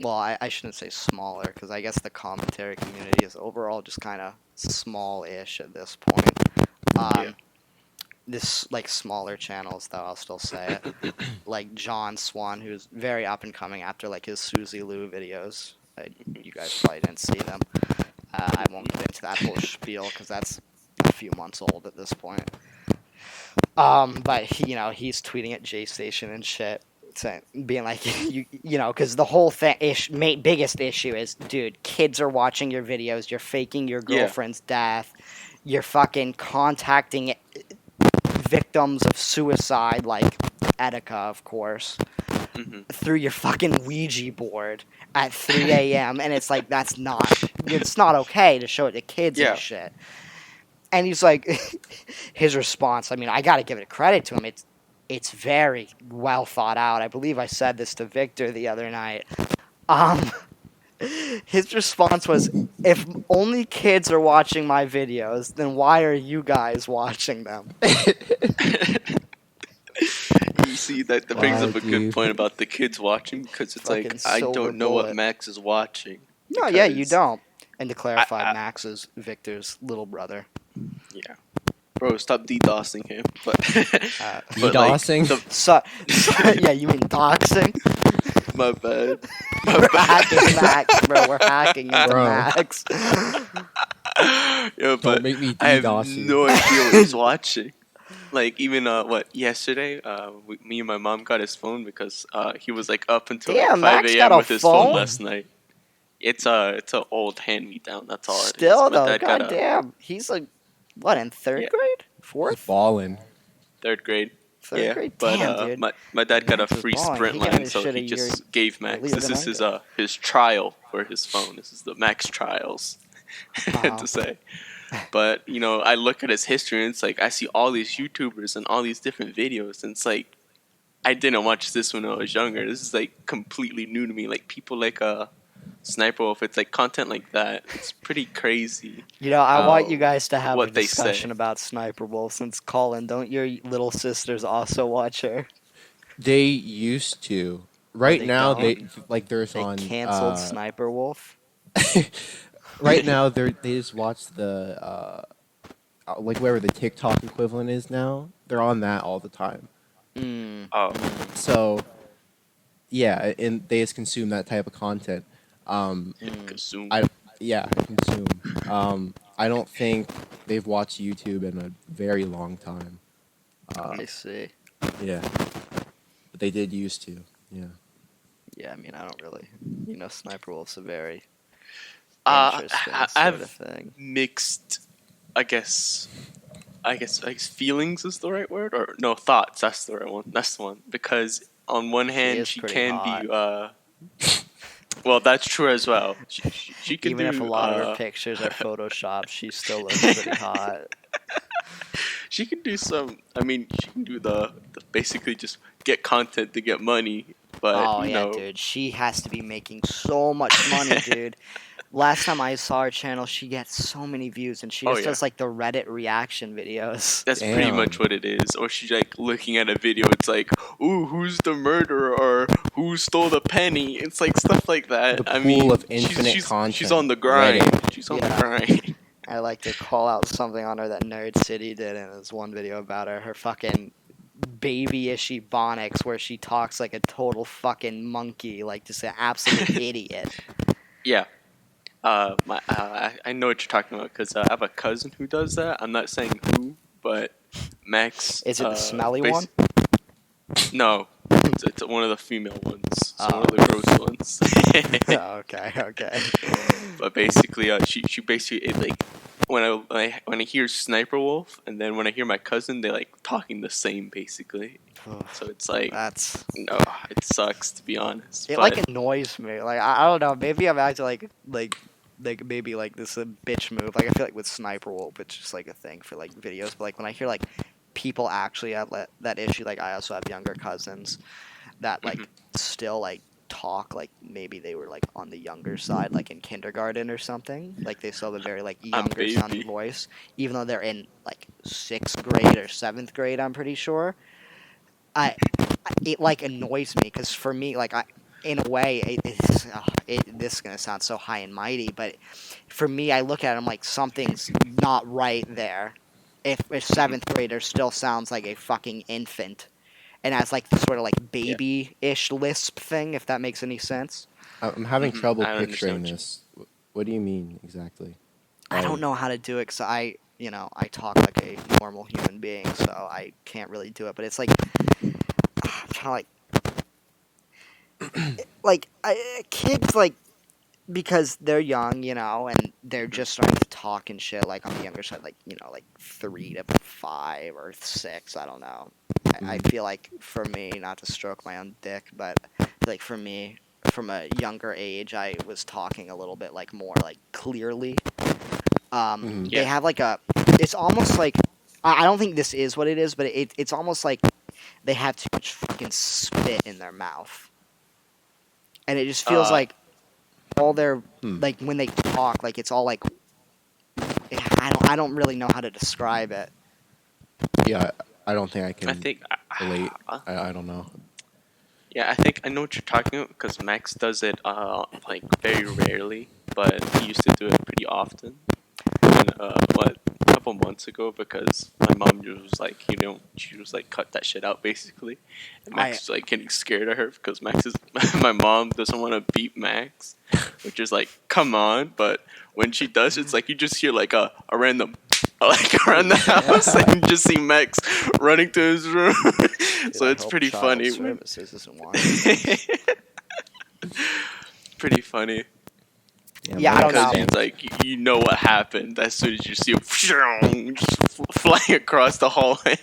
well, I shouldn't say smaller, because I guess the commentary community is overall just kind of small-ish at this point. Yeah. This like smaller channels, though, I'll still say it. Like John Swan, who's very up and coming after like his Suzy Lou videos. You guys probably didn't see them. I won't get into that whole spiel because that's a few months old at this point. But he's tweeting at J Station and shit, saying, being like, you know, because the whole thing biggest issue is, dude, kids are watching your videos, you're faking your girlfriend's death, you're fucking contacting victims of suicide, like Etika, of course, through your fucking Ouija board at 3 a.m. and it's like, it's not okay to show it to kids and shit. And he's like, his response, I mean, I gotta give it credit to him. It's very well thought out. I believe I said this to Victor the other night. His response was, if only kids are watching my videos, then why are you guys watching them? You see, that brings up a good dude. point about the kids watching, because it's Fucking like, I silver don't know what bullet. Max is watching. No, yeah, you because- don't. And to clarify, I- Max is Victor's little brother. Yeah. Bro, stop DDoSing him. But, but, DDoSing? So, yeah, you mean doxing? My bad. We're hacking Max, bro. We're hacking into Bro. Max. Yeah, but Don't make me I have DDoS you. no idea what he's watching. Like, even, yesterday, me and my mom got his phone because he was, like, up until Damn, like 5 Max a.m. got a with his phone? phone last night. It's an old hand-me-down, that's all it is. Still, My though, dad got a goddamn. He's like, what, in third Yeah. grade? He's Fourth? balling. third grade. Third Yeah, grade? but Damn, dude. my dad got a He's free balling. Sprint He got line, his so shit a he year just gave Max. earlier This than is I his trial for his phone. This is the Max trials, Uh-huh. to say. But I look at his history and it's like I see all these YouTubers and all these different videos, and it's like I didn't watch this when I was younger. This is like completely new to me. Like people like Sniper Wolf, it's like content like that. It's pretty crazy. I want you guys to have a What they say. discussion about Sniper Wolf since Colin, don't your little sisters also watch her? They used to. Right they now, don't? there's They on canceled Sniper Wolf. right now they just watch the like whatever the TikTok equivalent is now. They're on that all the time. Mm. Oh, So yeah, and they just consume that type of content. consume. I yeah, consume. I don't think they've watched YouTube in a very long time. I see. Yeah, but they did used to. Yeah. Yeah, I mean, I don't really. Sniper Wolf's a very Uh, interesting I sort have of thing. mixed, I guess, feelings is the right word, or no, thoughts. That's the right one. That's the one. Because on one hand, is she pretty can hot. be. Well, that's true as well. She can Even do. if a lot of her pictures are photoshopped, she still looks pretty hot. She can do some. I mean, she can do the basically just get content to get money. But Oh yeah, dude, she has to be making so much money, dude. Last time I saw her channel, she gets so many views, and she Oh, just yeah. does like the Reddit reaction videos. that's pretty Damn. much what it is. Or she's like looking at a video. It's like, ooh, who's the murderer, or who stole the penny? It's like stuff like that. The I pool mean, of infinite she's content. on the grind. Reddit. She's on the Yeah. grind. I like to call out something on her that Nerd City did in this one video about her. Her fucking baby-ish ebonics where she talks like a total fucking monkey, like just an absolute idiot. Yeah. I know what you're talking about because I have a cousin who does that. I'm not saying who, but Max. Is it the smelly one? No, it's one of the female ones. So one of the Oh. gross ones. Okay. But basically, she basically like when I hear Sniper Wolf and then when I hear my cousin, they like talking the same basically. So it's like That's no, it sucks to be honest. it. But Like annoys me. Like I don't know. Maybe I'm acting like maybe like this a bitch move. Like I feel like with Sniper Wolf, it's just like a thing for like videos. But like when I hear like people actually have that issue, like I also have younger cousins that like still like talk like maybe they were like on the younger side, like in kindergarten or something. Like they still have a very like younger sounding baby. voice, even though they're in like 6th grade or 7th grade. I'm pretty sure. It like annoys me because for me, like in a way, this is gonna sound so high and mighty, but for me, I look at it, I'm like something's not right there. If a 7th grader still sounds like a fucking infant, and has like this sort of like baby-ish lisp thing, if that makes any sense. I'm having trouble I don't picturing understand this. What do you mean exactly? I don't know how to do it because I talk like a normal human being, so I can't really do it. But it's like, I'm trying to kids like because they're young, and they're just starting to talk and shit. Like on the younger side, like like 3 to 5 or 6. I don't know. I feel like for me, not to stroke my own dick, but like for me, from a younger age, I was talking a little bit like more like clearly. They Yeah. have like it's almost like, I don't think this is what it is, but it's almost like they have too much fucking spit in their mouth. And it just feels like all their, like when they talk, like it's all like, I don't really know how to describe it. Yeah, I don't think I can I think relate. I don't know. Yeah, I think I know what you're talking about because Max does it like very rarely, but he used to do it pretty often. And, a couple months ago because my mom was like, she was like, cut that shit out basically. And Max was like getting scared of her because my mom doesn't want to beat Max, which is like, come on. But when she does, it's like you just hear like a random like around the house and you just see Max running to his room. So I it's hope pretty Child funny. Services isn't watching. Pretty funny. Yeah, I don't Because know. it's like you know what happened as soon as you see him just flying across the hallway.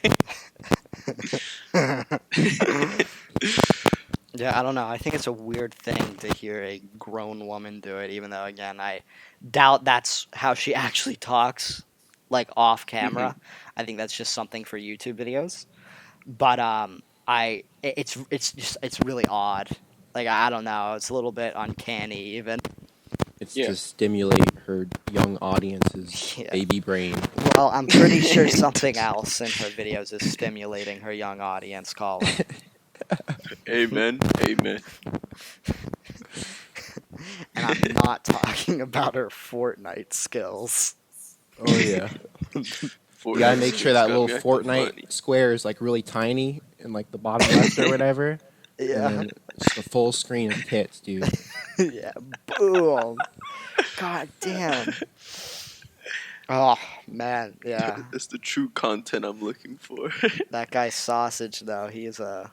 Yeah, I don't know. I think it's a weird thing to hear a grown woman do it, even though, again, I doubt that's how she actually talks. like off camera. I think that's just something for YouTube videos. But it's really odd. Like I don't know, it's a little bit uncanny even. It's Yeah. to stimulate her young audience's Yeah. baby brain. Well, I'm pretty sure something else in her videos is stimulating her young audience, Colin. Amen. Amen. And I'm not talking about her Fortnite skills. Oh yeah. You gotta make sure that little Fortnite square is like really tiny in like the bottom left or whatever. Yeah. And then just a full screen of tits, dude. Yeah. Boom. God damn. Oh man, yeah. That's the true content I'm looking for. That guy Sausage though, he's a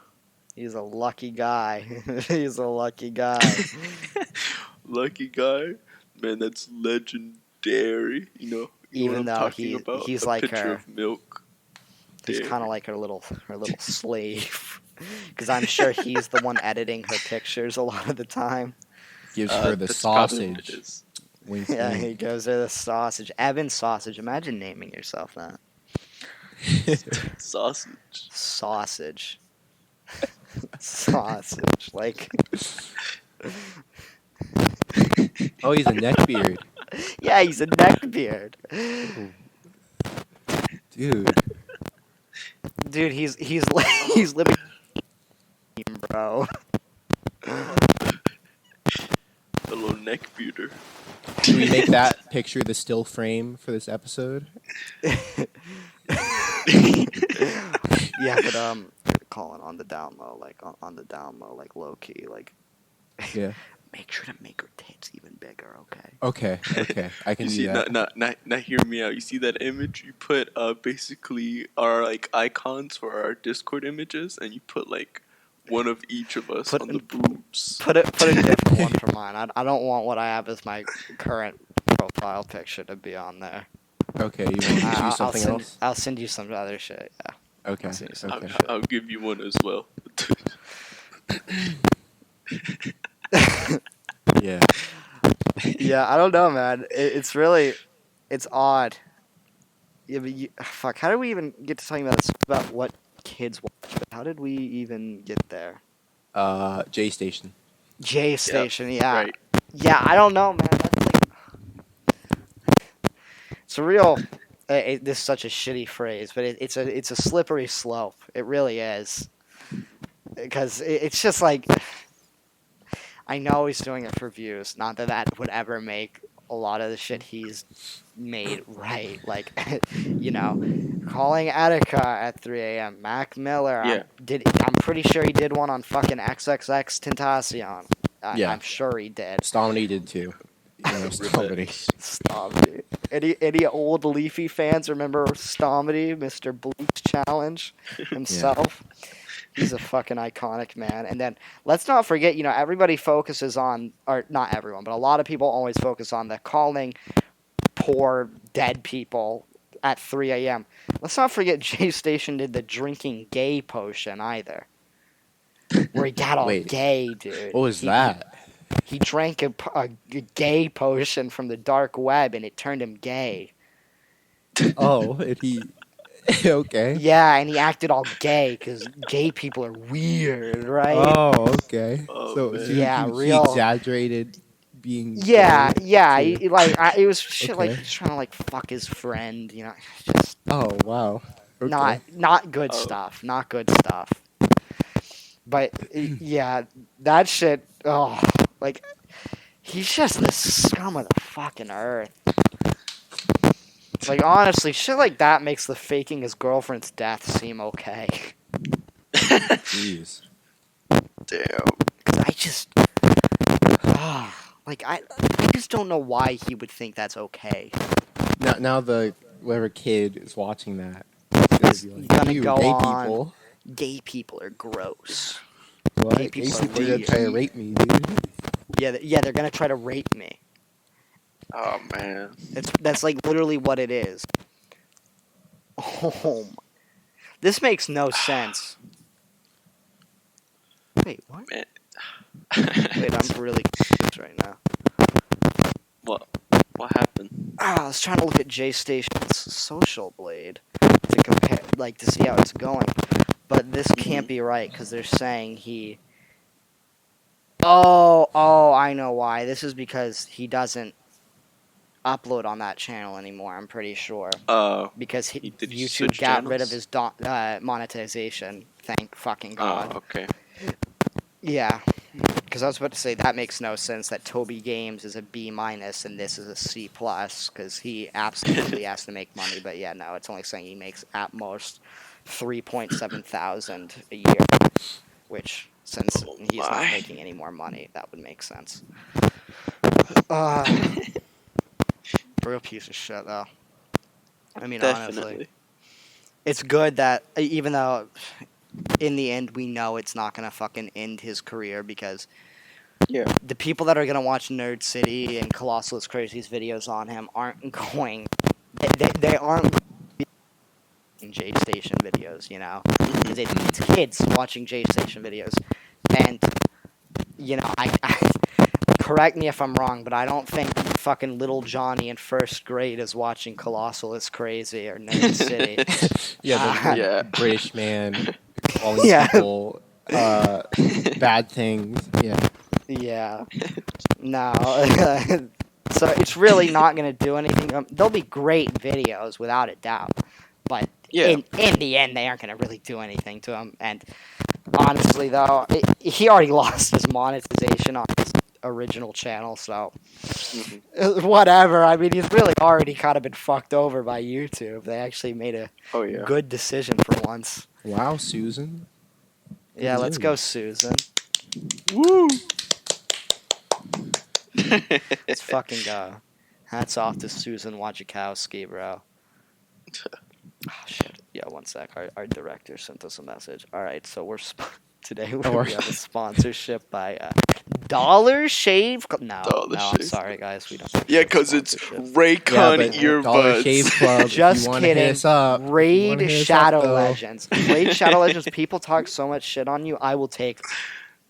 lucky guy. He's a lucky guy. Lucky guy, man. That's legendary. You know Even what I'm though talking about? he's a like picture her. of milk. He's Dairy. kind of like her little slave. Because I'm sure he's the one editing her pictures a lot of the time. Gives her the That's probably what it sausage. is. Wink, Yeah, wink. he goes there, the sausage. Evan Sausage. Imagine naming yourself that. Sausage. Sausage. Sausage. Like, Oh, he's a neckbeard. yeah, he's a neckbeard. Dude. Dude, he's living, bro. The little neck beater. Should we make that picture the still frame for this episode? Yeah, but Colin, on the down low, like on the down low, like low key, like Yeah. make sure to make her tits even bigger, okay? Okay. I can You do see, that. not hear me out. You see that image? You put basically our like icons for our Discord images, and you put like one of each of us Put- on the boobs. Put a different one for mine. I don't want what I have as my current profile picture to be on there. Okay, you want to I'll choose something send, else? I'll send you some other shit. Yeah. Okay. I'll send you some I'll, other Okay. shit. I'll give you one as well. Yeah. Yeah, I don't know, man. It's really, it's odd. Yeah, but fuck. How did we even get to talking about this? About what kids watch? How did we even get there? J Station. J Station. Yeah. Right. Yeah, I don't know, man. That's like, it's a real. This is such a shitty phrase, but it's a slippery slope. It really is. Because it's just like, I know he's doing it for views. Not that that would ever make a lot of the shit he's made right. Like, you know, calling Attica at 3 a.m. Mac Miller. Yeah. I'm pretty sure he did one on fucking XXX Tentacion. Yeah. I'm sure he did. Stomedy did too. You know, Stomedy. Stomedy. Any old Leafy fans remember Stomedy, Mr. Bleach Challenge himself? He's a fucking iconic man. And then let's not forget, everybody focuses on, or not everyone, but a lot of people always focus on the calling poor dead people at 3 a.m. Let's not forget J Station did the drinking gay potion either. Where he got all Wait. gay, dude. What was that? He drank a gay potion from the dark web and it turned him gay. Oh, and he. Okay. Yeah, and he acted all gay because gay people are weird, right? Oh, okay. Oh, So man. he, Yeah, he real- exaggerated being. Yeah, gay yeah. to- It was shit like Okay. he's trying to like fuck his friend, just Oh wow. Okay. not good Oh. stuff, not good stuff. But yeah, that shit. Oh, like he's just the scum of the fucking earth. Like honestly, shit like that makes the faking his girlfriend's death seem okay. Jeez. Damn. Cause I just, I just don't know why he would think that's okay. Now the whoever kid is watching that, is gonna be like, Gonna "You go gay on. people." Gay people are gross. What? Gay Gay people people are are gonna try to weird. rape me, dude. Yeah, they're gonna try to rape me. Oh man. That's like literally what it is. Oh, this makes no sense. Wait, what? Man. Wait, I'm really confused right now. What happened? I was trying to look at J Station's Social Blade to compare, like, to see how it's going. But this can't be right because they're saying he. Oh, I know why. This is because he doesn't upload on that channel anymore. I'm pretty sure because did he YouTube switch got rid of channels? his monetization. Thank fucking God. Oh, okay. Yeah, because I was about to say that makes no sense that Toby Games is a B minus and this is a C plus because he absolutely has to make money. But yeah, no, it's only saying he makes at most 3.7 thousand a year, which since Oh he's not my. making any more money, that would make sense. Real piece of shit though. I mean, honestly, Definitely. it's good that even though in the end we know it's not gonna fucking end his career because Yeah. the people that are gonna watch Nerd City and Colossal is Crazy's videos on him aren't going. They aren't watching J Station videos, you know, because it's kids watching J Station videos, and you know, I correct me if I'm wrong, but I don't think fucking little Johnny in first grade is watching Colossal is Crazy or Nerd City. Yeah, the Yeah. British man calling Yeah. people bad things. Yeah. Yeah. No. So it's really not going to do anything. They'll be great videos without a doubt, but Yeah. in the end, they aren't going to really do anything to him. And honestly, though, he already lost his monetization on his original channel, so whatever. I mean, he's really already kind of been fucked over by YouTube. They actually made a Oh yeah. good decision for once. Wow, Susan. Yeah, let's go, news. Susan. Woo. Let's fucking go. Hats off to Susan Wojciechowski, bro. Oh, shit. Yeah, one sec. Our director sent us a message. All right, so today we have a sponsorship by Dollar Shave. No, Dollar I'm Shave. sorry, guys. We don't. Yeah, because it's Sponsorship. Raycon but Dollar Shave earbuds. Club. Just if you wanna kidding. Hit us up, if you wanna Raid hit us up, Shadow though. Legends. Raid Shadow Legends. People talk so much shit on you. I will take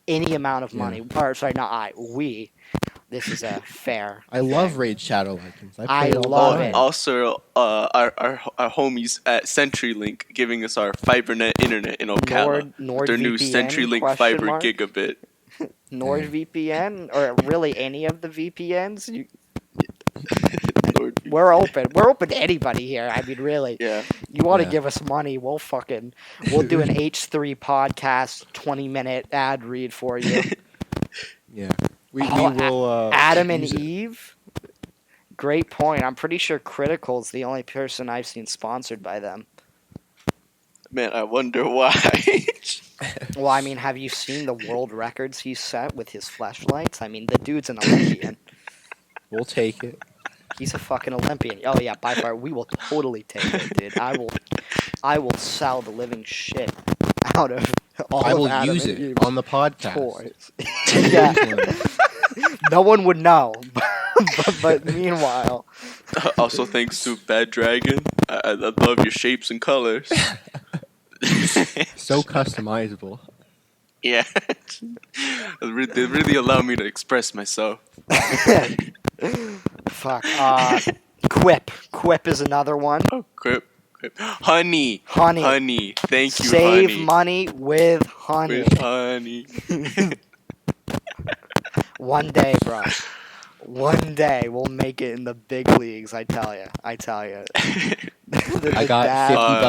any amount of money. Or sorry, not I. We. This is a fair. I love Raid Shadow Legends. I play it all the love time. it. Also, our homies at CenturyLink giving us our FiberNet internet in Ocala. Nord Their new VPN, CenturyLink question Fiber mark? Gigabit. NordVPN or really any of the VPNs. Nord- We're open. We're open to anybody here. I mean, really. Yeah. You want to Yeah. give us money? We'll do an H3 podcast 20-minute ad read for you. Yeah. We Oh, will. Adam and use it. Eve. Great point. I'm pretty sure Critical's the only person I've seen sponsored by them. Man, I wonder why. Well, I mean, have you seen the world records he set with his flashlights? I mean, the dude's an Olympian. We'll take it. He's a fucking Olympian. Oh yeah, by far, we will totally take it, dude. I will sell the living shit out of all I of will Adam use and it Eve's on the podcast. toys. Yeah, no one would know. but meanwhile, Also, thanks to Bad Dragon. I love your shapes and colors. So customizable. Yeah. They really allow me to express myself. fuck. Quip is another one. Oh, Quip. Honey. Honey. Thank you, Save honey. money with honey. With honey. One day, bro. One day we'll make it in the big leagues. I tell you. I got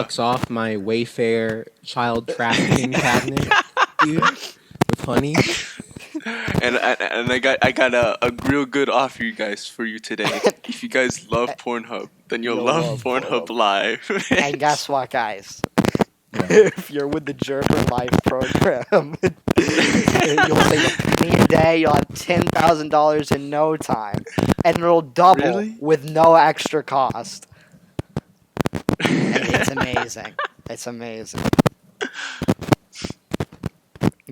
$50 off my Wayfair child trafficking cabinet, dude, with honey. And I got a real good offer for you today. If you guys love Pornhub, then you'll love Pornhub Live. And guess what, guys? Yeah. If you're with the Gerber Life program, you'll save a penny a day. You'll have $10,000 in no time, and it'll double Really? with no extra cost. And it's amazing. It's amazing.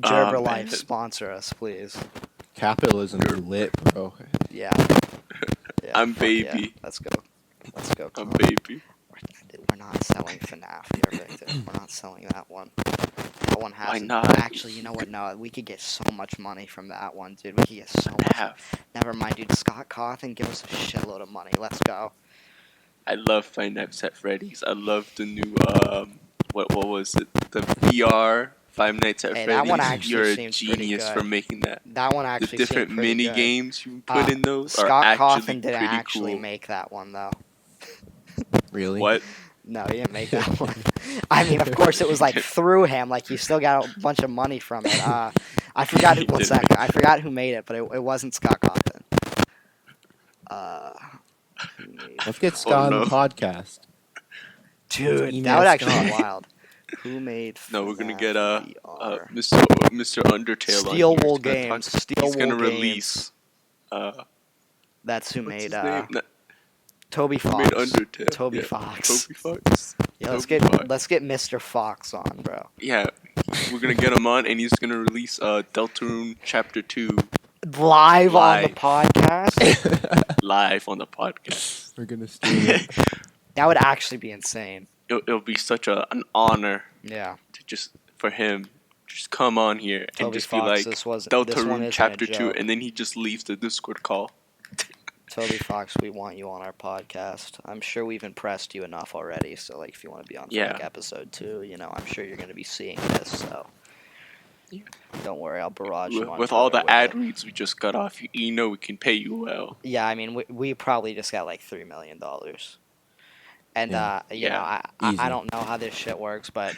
Gerber man. Life, sponsor us, please. Capitalism's lit, bro. Yeah. Yeah, I'm fuck yeah. baby. Let's go. I'm baby. We're not selling FNAF here, Victor. We're not selling that one. That one hasn't. not? Actually, you know what? No, we could get so much money from that one, dude. We could get so much. Have. Never mind, dude. Scott Cawthon, give us a shitload of money. Let's go. I love Five Nights at Freddy's. I love the new what was it? The VR Five Nights at Hey, Freddy's. that one actually You're a seems pretty genius good. for making that. That one The actually different seemed pretty mini good. games you put in those are Scott actually Cawthon didn't pretty actually cool. make that one though. Really? What? No, he didn't make that one. I mean, of course, it was like through him. Like he still got a bunch of money from it. I forgot He one didn't. second. I forgot who made it, but it wasn't Scott Cawthon. Who made Let's get that? Scott no. on the podcast. Dude, Email that would actually be Scott. wild. Who made? No, we're gonna FNAF get VR? Mr. Undertale Steel on here. Wool He's gonna Games. talk- Steel He's gonna Wool release. That's who What's made his name? Toby Who Fox. made Undertale? Toby Yeah, Fox. Toby Fox. Yeah, let's Toby get Fox. let's get Mr. Fox on, bro. Yeah, we're gonna get him on, and he's gonna release Deltarune Chapter 2 Live on the Live. podcast. live on the podcast. We're gonna stream it. That would actually be insane. It'll be such an honor Yeah. to just for him just come on here and Toby just Fox, be like this one Deltarune isn't a Chapter 2, joke. and then he just leaves the Discord call. Toby Fox, we want you on our podcast. I'm sure we've impressed you enough already. So, like, if you want to be on for Yeah. like episode 2, I'm sure you're going to be seeing this. So, Yeah. don't worry, I'll barrage you on With all Twitter the with ad it. reads we just got off, you know we can pay you well. Yeah, I mean, we probably just got like $3 million. And Yeah. I Easy. don't know how this shit works, but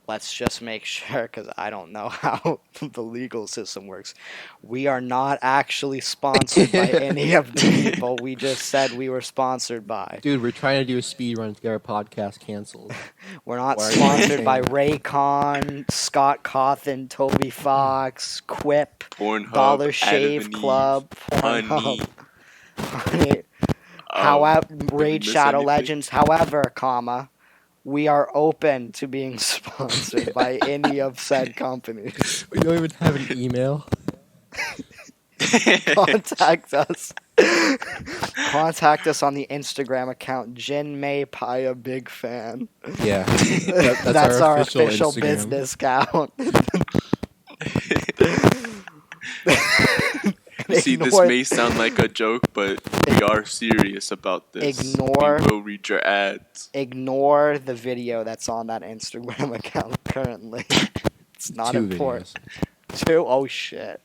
let's just make sure, because I don't know how the legal system works. We are not actually sponsored by any of the people we just said we were sponsored by. Dude, we're trying to do a speed run to get our podcast canceled. We're not Why are you sponsored by saying Raycon, Scott Cawthon, Toby Fox, Quip, Pornhub, Dollar Adam Shave and Eve, Club, Honey. Pornhub. Honey. Oh, However, did we Raid miss Shadow anything? Legends. However, we are open to being sponsored by any of said companies. We don't even have an email. Contact us. Contact us on the Instagram account Jin May Paya Big Fan. Yeah, That's our official Instagram. business account. See, this Ignore- may sound like a joke, but we are serious about this. Ignore- We will read your ads. Ignore the video that's on that Instagram account currently. It's not 2 important. videos. 2? Oh shit.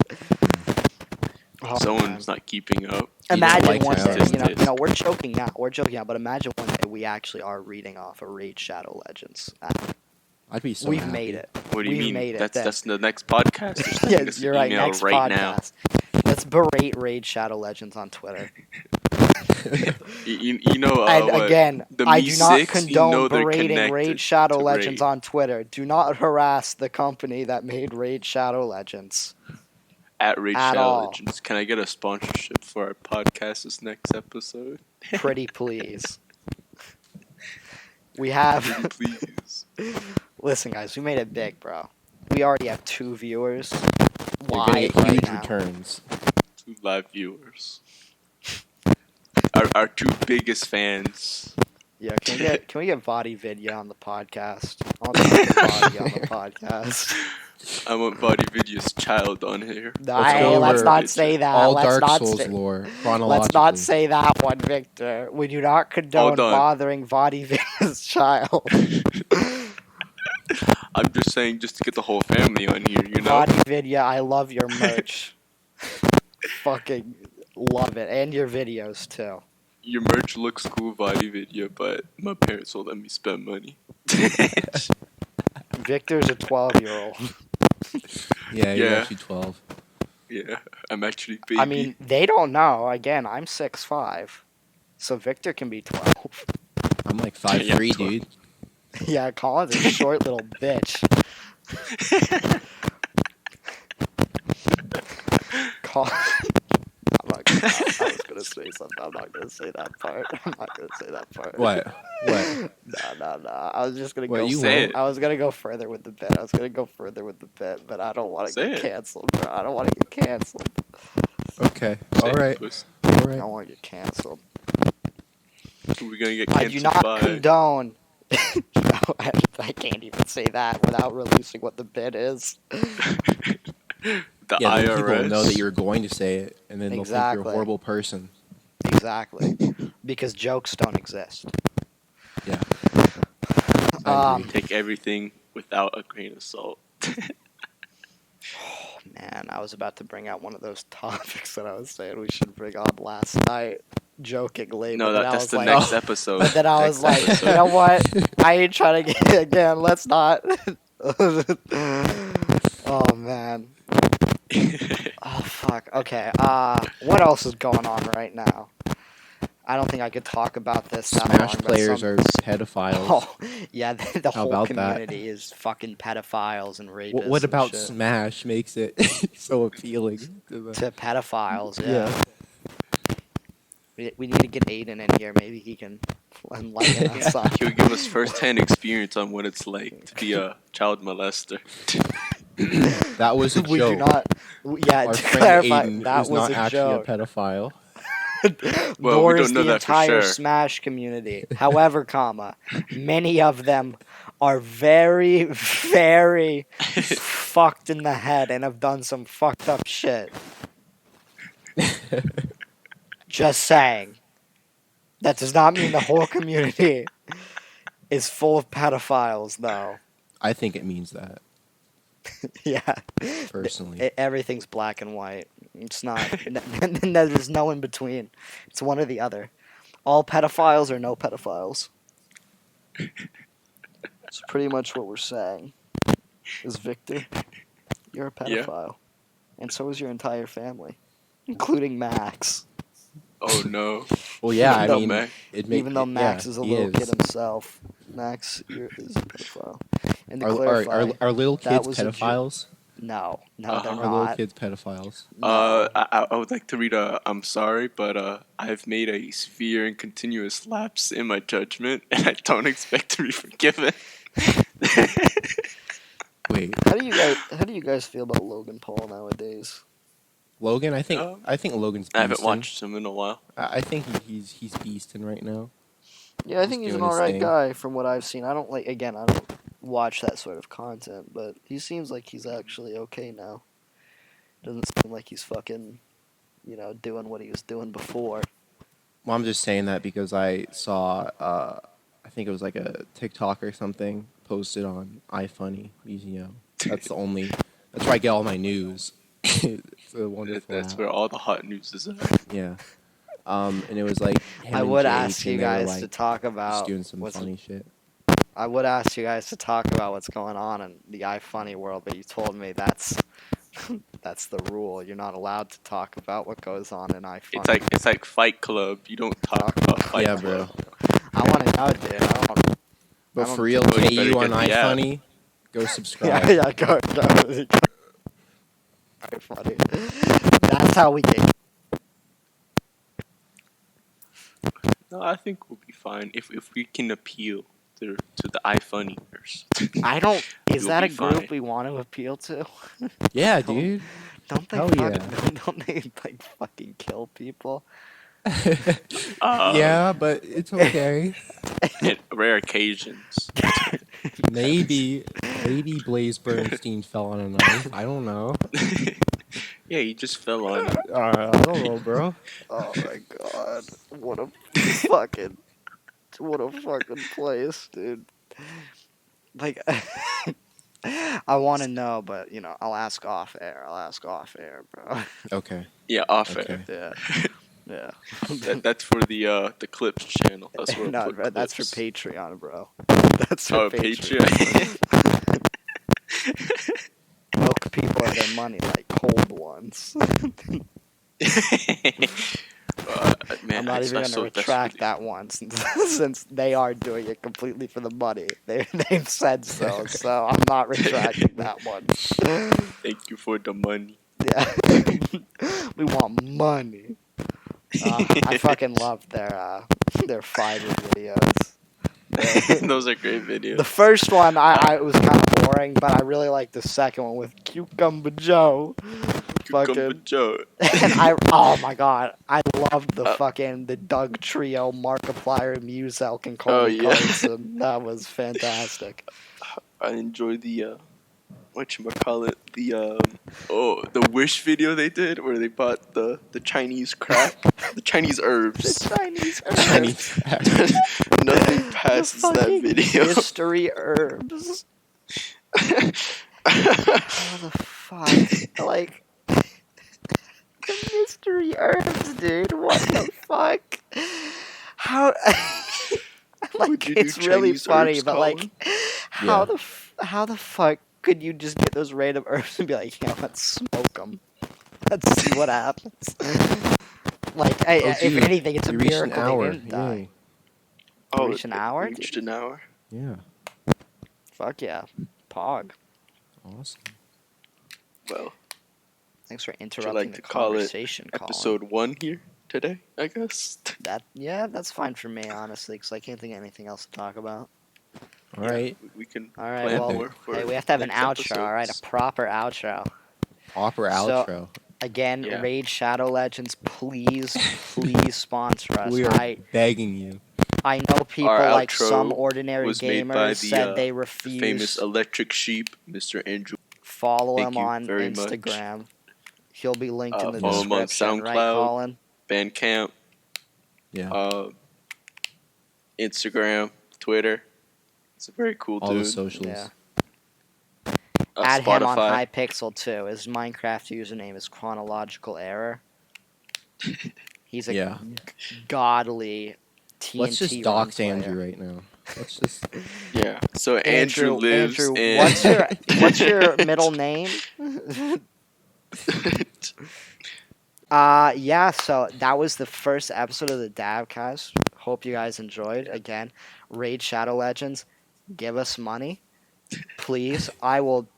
Oh, man. Someone's not keeping up. Imagine like one how day, it is. we're joking now. But imagine one day we actually are reading off a Raid Shadow Legends app. I'd be so We've happy. made it. What do you We've mean? made it. That's the next podcast. Just send Yeah, us an you're right. email Next right podcast. Let's berate Raid Shadow Legends on Twitter. now. You know, And what? again, The I Mi do not 6, condone you know they're berating connected Raid Shadow to Legends Raid. on Twitter. Do not harass the company that made Raid Shadow Legends. At Raid at Shadow all. Legends. Can I get a sponsorship for our podcast this next episode? Pretty please. We have. Please. Listen, guys, we made it big, bro. We already have 2 viewers. You're gonna Live get right huge now. returns. 2 live viewers. Our 2 biggest fans. Yeah, can we get Body Vidya on the podcast? I want to Body on the podcast. I want Body Video's child on here. Hey, let's over not say that. All let's Dark not Souls say, lore, let's chronologically. not say that one, Victor. We do not condone Hold on. bothering Body Vidya's child. I'm just saying, just to get the whole family on here, you know? Body Vidya, I love your merch. Fucking love it. And your videos, too. Your merch looks cool, Body Video, but my parents won't let me spend money. Victor's a 12-year-old. Yeah, you're Yeah. actually 12. Yeah, I'm actually baby. I mean, they don't know. Again, I'm 6'5". So Victor can be 12. I'm like 5'3", Yeah, dude. Yeah, Colin's a short little bitch. Colin. I was gonna say something. I'm not gonna say that part. I'm not gonna say that part. What? What? No. I was just gonna What, go. you Say won't? it. I was gonna go further with the bit. But I don't want to Say get it. canceled, bro. I don't want to get canceled. Okay. Say All it, right. puss. All I right. don't want to get canceled. We're gonna get I do canceled not by condone. No, I can't even say that without releasing what the bid is. the Yeah, then IRS. people know that you're going to say it, and then they'll think you're Exactly. a horrible person. Exactly. because jokes don't exist. Yeah. I agree. Take everything without a grain of salt. Oh, man, I was about to bring out one of those topics that I was saying we should bring on last night, jokingly. No, but then I that's was the like, next episode. But then I was like, Episode. you know what? I ain't trying to get it again. Let's not. Oh man. Oh fuck. Okay. What else is going on right now? I don't think I could talk about this that long. Smash but players some- are pedophiles. Oh yeah, the How whole about that? community is fucking pedophiles and rapists. What and about shit. Smash makes it so appealing? To pedophiles? Yeah. We need to get Aiden in here. Maybe he can enlighten us on. He'll give us first-hand experience on what it's like to be a child molester. That was a We joke. do not. Yeah, Our to friend clarify, Aiden that is was not a actually joke. a pedophile. Well, Nor we is don't know the that for entire sure. Smash community. However, many of them are very, very fucked in the head and have done some fucked up shit. Just saying. That does not mean the whole community is full of pedophiles, though. I think it means that, Yeah. personally. Everything's black and white. It's not. There's no in between. It's one or the other. All pedophiles or no pedophiles. That's pretty much what we're saying. Is Victor, you're a pedophile, and so is your entire family, including Max. Oh no. Well, yeah, Even I though mean, Max- Even though Max is a he little kid himself, Max is a pedophile. And to clarify, Are little that kids was a pedophiles? no, they're Uh-huh. Are little not. kids pedophiles? No. I would like to read a I'm sorry, but I've made a severe and continuous lapse in my judgment, and I don't expect to be forgiven. Wait, How do you guys feel about Logan Paul nowadays? Logan? I think Logan's. I haven't beasting. watched him in a while. I think he's beasting right now. Yeah, I He's think he's an doing his alright thing. guy from what I've seen. I don't watch that sort of content, but he seems like he's actually okay now. Doesn't seem like he's fucking, doing what he was doing before. Well, I'm just saying that because I saw, I think it was like a TikTok or something posted on iFunny. That's that's where I get all my news. It's a wonderful That's app. where all the hot news is at. Yeah. And it was like him I and would Jake, ask you and they were, guys like, to talk just about doing some what's funny shit. I would ask you guys to talk about what's going on in the iFunny world, but you told me that's that's the rule. You're not allowed to talk about what goes on in iFunny. It's like Fight Club. You don't talk about Fight Yeah, Club. bro. I want to know, dude. I don't. But don't for real, Well, you better KU on get the app. iFunny, go subscribe. Yeah, go. iFunny. That's how we get. No, I think we'll be fine if we can appeal to the iFunnyverse. I don't. Is You'll that a be group fine. we want to appeal to? Yeah, dude. Don't they? Hell Don't they like fucking kill people? Yeah, but it's okay. At rare occasions. Maybe Blaze Bernstein fell on a knife. I don't know. Yeah, he just fell on it. I don't know, bro. Oh my god! What a fucking place, dude. Like, I want to know, but I'll ask off air. Bro. Okay. Yeah, off Okay. air. Yeah. That's for the clips channel. That's where No, I put bro, that's for clips. Patreon, bro. That's for Oh, Patreon. Milk people of their money like cold ones. Man, I'm not even I gonna so retract desperately- that one since they are doing it completely for the money. They've said so, so I'm not retracting that one. Thank you for the money. Yeah, we want money. I fucking love their fighter videos. Those are great videos. The first one, I it was kind of boring, but I really liked the second one with Cucumber Joe. Cucumber Fucking, Joe. and oh my god, I loved the Doug Trio, Markiplier, Muselk, and Colby yeah. Carlson. That was fantastic. I enjoy the whatchamacallit, the Wish video they did where they bought the Chinese crack, the Chinese herbs. The Chinese Chinese. Nothing passes that fucking video. mystery herbs. How the fuck? Like, the mystery herbs, dude. What the fuck? How? Like, Would you do it's really Chinese funny, herbs, but Colin? like, Yeah. how the fuck could you just get those random herbs and be like, yeah, let's smoke them. Let's see what happens. Like, Oh, if dude, anything, it's a we reached an miracle they hour. didn't die. Yay. Oh, reached an hour? Reached an hour. Yeah. Fuck yeah, Pog. Awesome. Well, Thanks for would you interrupting like the to call it conversation, Colin. episode 1 here today, I guess. That's fine for me, honestly, because I can't think of anything else to talk about. All right. We can All right, plan well, more for hey, we have to have an next outro, all right? A episodes. proper outro. Proper So- outro. Again, Yeah. Raid Shadow Legends, please sponsor us. We are begging you. I know people Our like outro some ordinary was made by gamers the, said they The refuse. famous electric sheep, Mr. Andrew. Follow Thank him you on very much. Instagram. He'll be linked in the Follow him on description, right, SoundCloud. Colin? Bandcamp, Yeah. Instagram, Twitter. It's a very cool All dude. the socials. Yeah. Add Spotify. him on Hypixel too. His Minecraft username is Chronological Error. He's a Yeah. godly TNT Let's just run dox player. Andrew right now. Let's just. Yeah. So Andrew lives Andrew, in. what's your middle name? Yeah, so that was the first episode of the Dabcast. Hope you guys enjoyed. Again, Raid Shadow Legends, give us money. Please. I will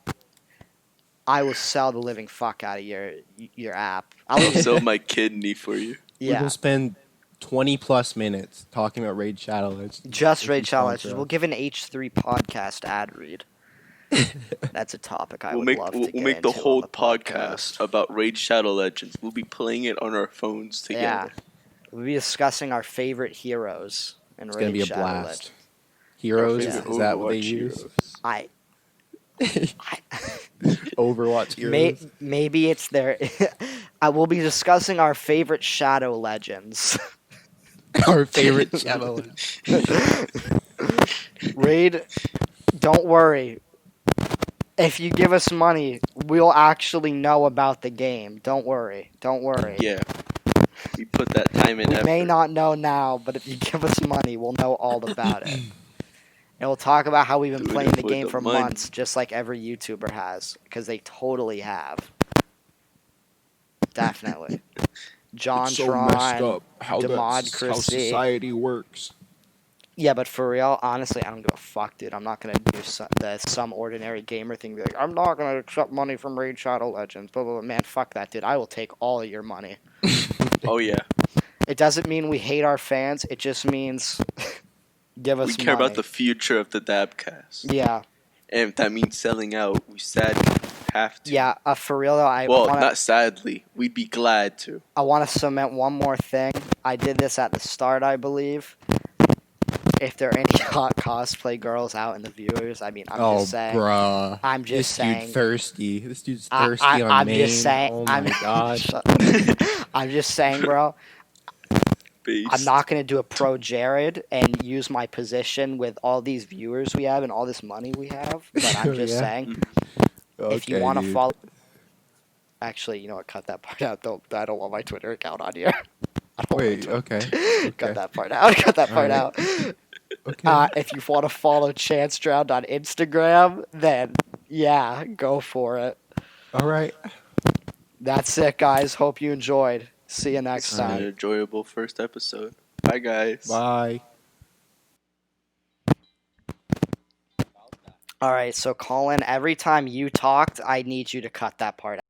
sell the living fuck out of your app. I'll I'll even, sell my kidney for you. We're yeah. gonna spend 20+ minutes talking about Raid Shadow Legends. Just if Raid you Shadow sponsor Legends. us. We'll give an H3 podcast ad read. That's a topic I We'll would make love to we'll get make the into whole on the podcast about Raid Shadow Legends. We'll be playing it on our phones together. Yeah. We'll be discussing our favorite heroes in It's Raid gonna be a Shadow blast. Legends. Heroes, Our is favorite that what they Overwatch use? heroes. I Overwatch heroes. maybe it's their. I will be discussing our favorite Shadow Legends. Our favorite Shadow Legends. Raid, don't worry. If you give us money, we'll actually know about the game. Don't worry. Don't worry. Yeah. We put that time and We effort. may not know now, but if you give us money, we'll know all about it. And we'll talk about how we've been Do it playing the for game the for money. months, just like every YouTuber has, because they totally have. Definitely. John Tron, how Democracy. works. Yeah, but for real, honestly, I don't give a fuck, dude. I'm not gonna do some ordinary gamer thing. Be like, I'm not gonna accept money from Raid Shadow Legends. Blah, blah, blah. Man, fuck that, dude. I will take all of your money. Oh yeah. It doesn't mean we hate our fans. It just means give us We care money. about the future of the Dabcast. Yeah, And if that means selling out, we sadly have to. yeah. For real though, I Well, wanna not sadly. We'd be glad to. cement one more thing. I did this at the start, I believe. If there are any hot cosplay girls out in the viewers, I mean, I'm just saying. bruh. I'm just this saying. dude thirsty. This dude's I- thirsty I- on I'm Maine. just saying. Oh my god. I'm just saying, bro. Based. I'm not gonna do a pro Jared and use my position with all these viewers we have and all this money we have. But I'm just Yeah. saying, if you Okay, want to dude. follow, actually, you know what? Cut that part out. I don't want my Twitter account on here. I don't want my Wait, Twitter- okay. Cut that part out. Cut that part Alright. out. Okay. If you want to follow Chance Drowned on Instagram, then yeah, go for it. All right. That's it, guys. Hope you enjoyed. See you next It's an time. enjoyable first episode. Bye, guys. Bye. All right, so Colin, every time you talked, I need you to cut that part out.